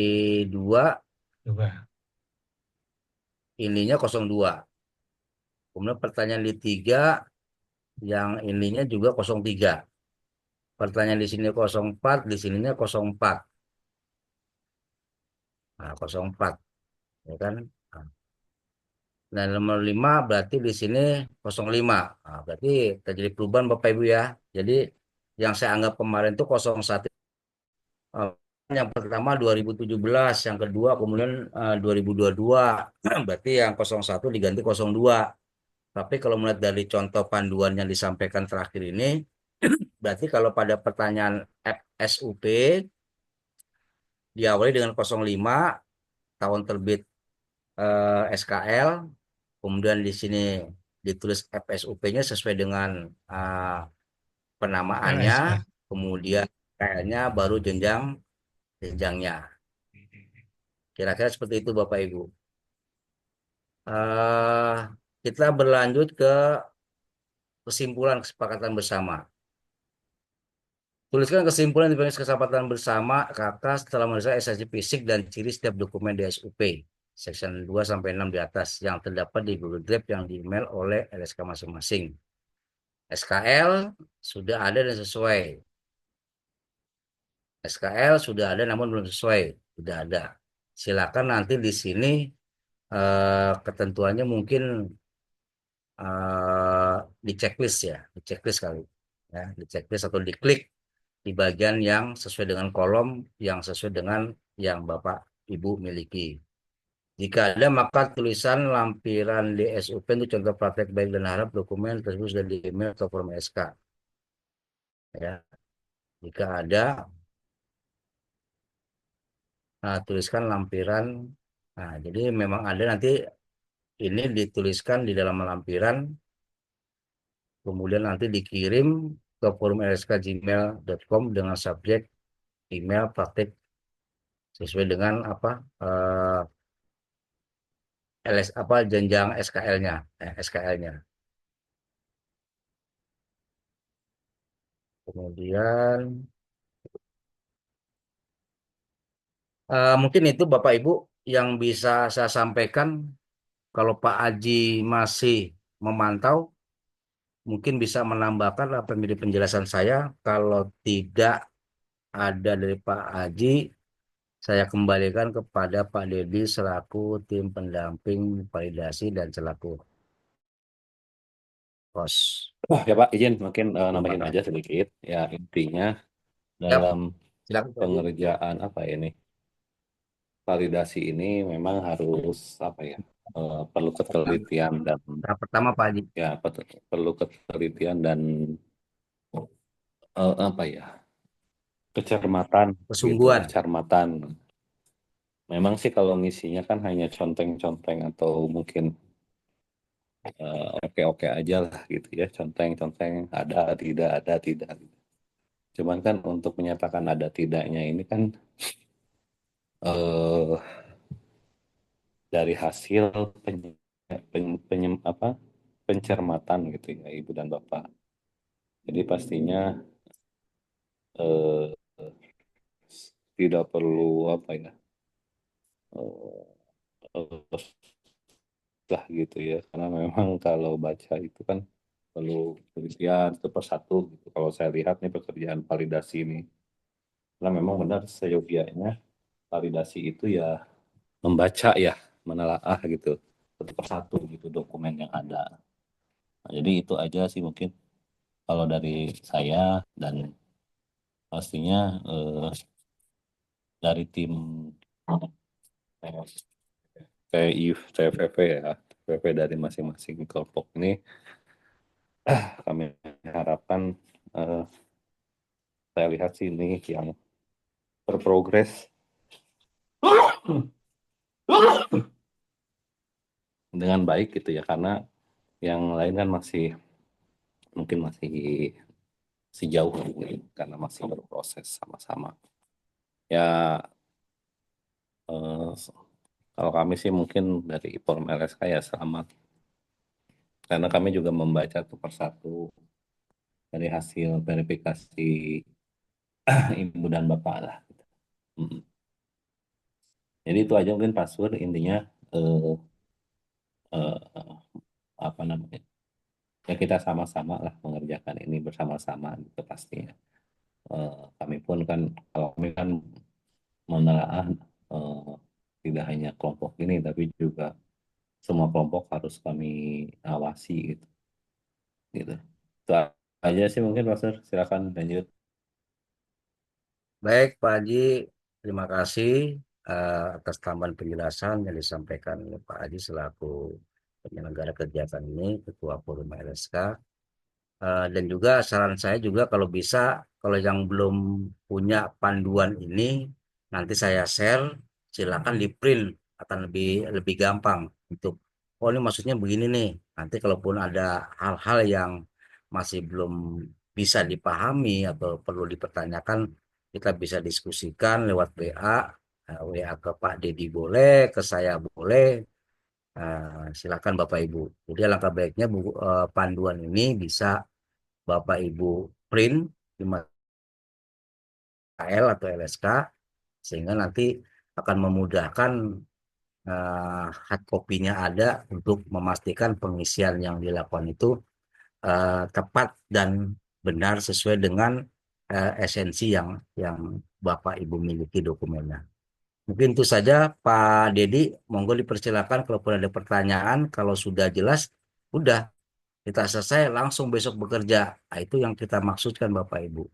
2, Dua. ininya 02. Kemudian pertanyaan di 3 yang ininya juga 03. Pertanyaan di sini 04, di sininya 04. Nah, 04 ya kan. Nah, nomor 5 berarti di sini 05. Nah, berarti terjadi perubahan Bapak Ibu ya. Jadi yang saya anggap kemarin itu 01 eh, yang pertama 2017, yang kedua kemudian 2022. Berarti yang 01 diganti 02. Tapi kalau melihat dari contoh panduan yang disampaikan terakhir ini, berarti kalau pada pertanyaan FSUP diawali dengan 05 tahun terbit SKL, kemudian di sini ditulis FSUP-nya sesuai dengan penamaannya, LSA. kemudian kayaknya baru jenjangnya. Kira-kira seperti itu Bapak Ibu. Eh, kita berlanjut ke kesimpulan kesepakatan bersama. Tuliskan kesimpulan di kesepakatan bersama kakak setelah menyelesaikan esensi fisik dan ciri setiap dokumen di SUP. Section 2 sampai 6 di atas yang terdapat di Google Drive yang di-email oleh LSK masing-masing. SKL sudah ada dan sesuai. SKL sudah ada namun belum sesuai. Sudah ada. Silakan nanti di sini ketentuannya mungkin di checklist ya, di checklist kali. Ya, di checklist atau diklik di bagian yang sesuai dengan kolom yang sesuai dengan yang Bapak Ibu miliki. Jika ada, maka tulisan lampiran DSUP untuk contoh praktek baik dan harap dokumen tersebut sudah di email atau form SK. Ya, jika ada, tuliskan lampiran. Nah, jadi memang ada nanti ini dituliskan di dalam lampiran, kemudian nanti dikirim ke forum lsk@gmail.com dengan subjek email praktek sesuai dengan apa LS apa jenjang SKL-nya, SKL-nya. Kemudian mungkin itu Bapak Ibu yang bisa saya sampaikan. Kalau Pak Aji masih memantau, mungkin bisa menambahkan apa yang menjadi penjelasan saya. Kalau tidak ada dari Pak Aji, saya kembalikan kepada Pak Dedi selaku tim pendamping validasi dan selaku host. Ya Pak, izin mungkin nambahin Terima aja kasih. sedikit. Ya intinya Ya, dalam silakan Pak Aji. pengerjaan apa ini validasi ini memang harus apa ya perlu ketelitian dan Tahap pertama Pak Aji. ya perlu ketelitian dan apa ya kecermatan gitu, Kesungguhan. kecermatan. Memang sih kalau ngisinya kan hanya conteng-conteng atau mungkin oke-oke aja lah gitu ya, conteng-conteng ada tidak. Cuman kan untuk menyatakan ada tidaknya ini kan eh, dari hasil pencermatan gitu ya Ibu dan Bapak. Jadi pastinya eh, tidak perlu apa ya lah gitu ya, karena memang kalau baca itu kan perlu penelitian satu persatu gitu. Kalau saya lihat nih pekerjaan validasi ini, karena memang benar seyogianya validasi itu ya membaca ya, menelaah gitu satu persatu gitu dokumen yang ada. Nah, jadi itu aja sih mungkin kalau dari saya dan pastinya dari tim TFVP ya, TFVP dari masing-masing kelompok ini kami harapkan saya lihat sih ini yang berprogres dengan baik gitu ya, karena yang lain kan mungkin masih jauh gitu, karena masih berproses sama-sama ya. Kalau kami sih mungkin dari Forum LSK ya selamat, karena kami juga membaca satu persatu dari hasil verifikasi Ibu dan Bapak lah gitu. Jadi itu aja mungkin Pak Sur, intinya apa namanya ya, kita sama-sama lah mengerjakan ini bersama-sama gitu pastinya. Kami pun kan, kalau kami kan menelaah tidak hanya kelompok ini tapi juga semua kelompok harus kami awasi gitu. Itu aja sih mungkin Pak Sur, silakan lanjut. Baik Pak Haji, terima kasih atas tambahan penjelasan yang disampaikan oleh Pak Haji selaku penyelenggara kegiatan ini, Ketua Forum LSK. Dan juga saran saya juga kalau bisa, kalau yang belum punya panduan ini, nanti saya share, silakan di print, akan lebih lebih gampang untuk, oh ini maksudnya begini nih. Nanti kalaupun ada hal-hal yang masih belum bisa dipahami atau perlu dipertanyakan, kita bisa diskusikan lewat WA, WA ke Pak Dedi boleh, ke saya boleh. Silakan Bapak Ibu. Jadi alangkah baiknya panduan ini bisa Bapak Ibu print di KL atau LSK, sehingga nanti akan memudahkan hard copy-nya ada untuk memastikan pengisian yang dilakukan itu tepat dan benar sesuai dengan esensi yang Bapak Ibu miliki dokumennya. Mungkin itu saja Pak Dedi, monggo dipersilakan kalaupun ada pertanyaan, kalau sudah jelas, udah kita selesai langsung besok bekerja. Nah, itu yang kita maksudkan Bapak Ibu.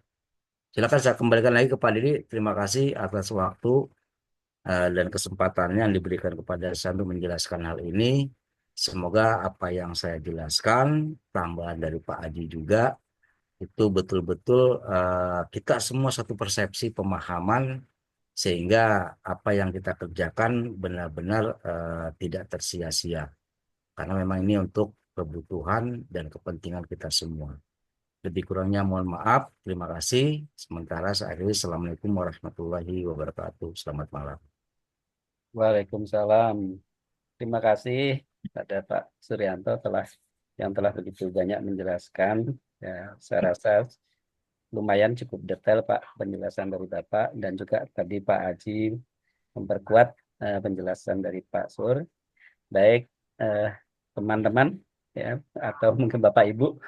Silakan saya kembalikan lagi ke Pak Didi. Terima kasih atas waktu dan kesempatannya yang diberikan kepada saya untuk menjelaskan hal ini. Semoga apa yang saya jelaskan, tambahan dari Pak Aji juga, itu betul-betul kita semua satu persepsi pemahaman sehingga apa yang kita kerjakan benar-benar tidak tersia-sia. Karena memang ini untuk kebutuhan dan kepentingan kita semua. Lebih kurangnya mohon maaf. Terima kasih. Sementara saya akhiri. Assalamualaikum warahmatullahi wabarakatuh. Selamat malam. Waalaikumsalam. Terima kasih pada Pak Suryanto yang telah begitu banyak menjelaskan. Ya, saya rasa lumayan cukup detail Pak penjelasan dari Bapak, dan juga tadi Pak Aji memperkuat penjelasan dari Pak Sur. Baik teman-teman ya, atau mungkin Bapak Ibu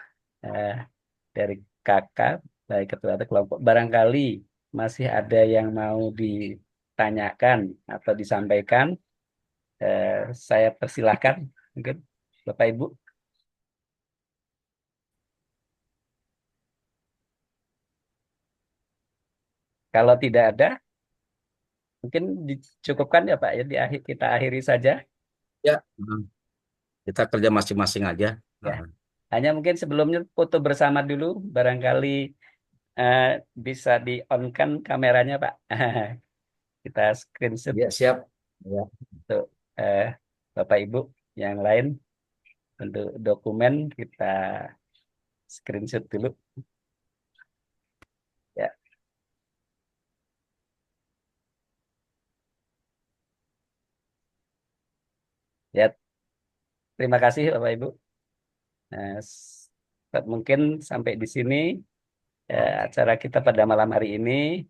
dari kakak, baik ketua atau kelompok, barangkali masih ada yang mau ditanyakan atau disampaikan, saya persilahkan mungkin Bapak Ibu. Kalau tidak ada, mungkin dicukupkan ya Pak ya, kita akhiri saja. Ya, kita kerja masing-masing aja. Ya. Hanya mungkin sebelumnya foto bersama dulu, barangkali bisa di-on-kan kameranya Pak. Kita screenshot Ya, siap. Ya. untuk Bapak Ibu yang lain. Untuk dokumen kita screenshot dulu. Ya. Ya, terima kasih Bapak Ibu. Nah, mungkin sampai di sini acara kita pada malam hari ini.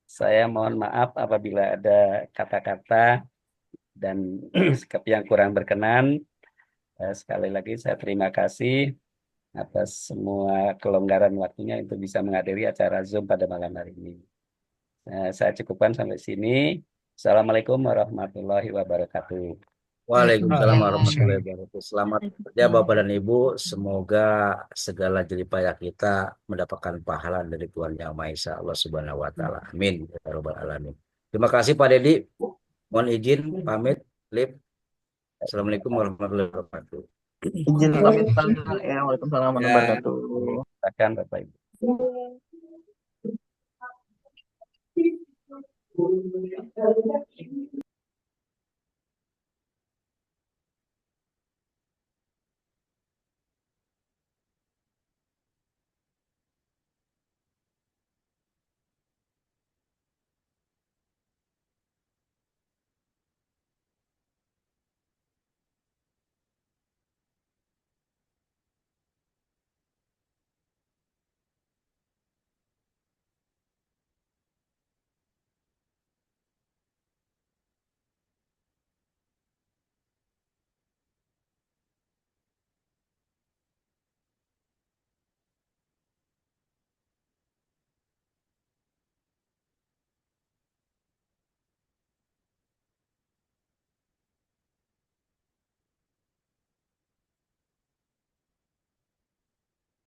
Saya mohon maaf apabila ada kata-kata dan sikap yang kurang berkenan. Sekali lagi saya terima kasih atas semua kelonggaran waktunya untuk bisa menghadiri acara Zoom pada malam hari ini. Saya cukupkan sampai sini. Assalamualaikum warahmatullahi wabarakatuh. Waalaikumsalam warahmatullahi wabarakatuh. Selamat kerja Bapak dan Ibu. Semoga segala jeripayah kita mendapatkan pahala dari Tuhan Yang Maha Esa, Allah Subhanahu wa taala. Amin ya rabbal alamin. Terima kasih Pak Dedi. Mohon izin pamit. Lip. Assalamualaikum warahmatullahi wabarakatuh. Izin pamit Pak. Ya, waalaikumsalam warahmatullahi wabarakatuh. Silakan Bapak Ibu.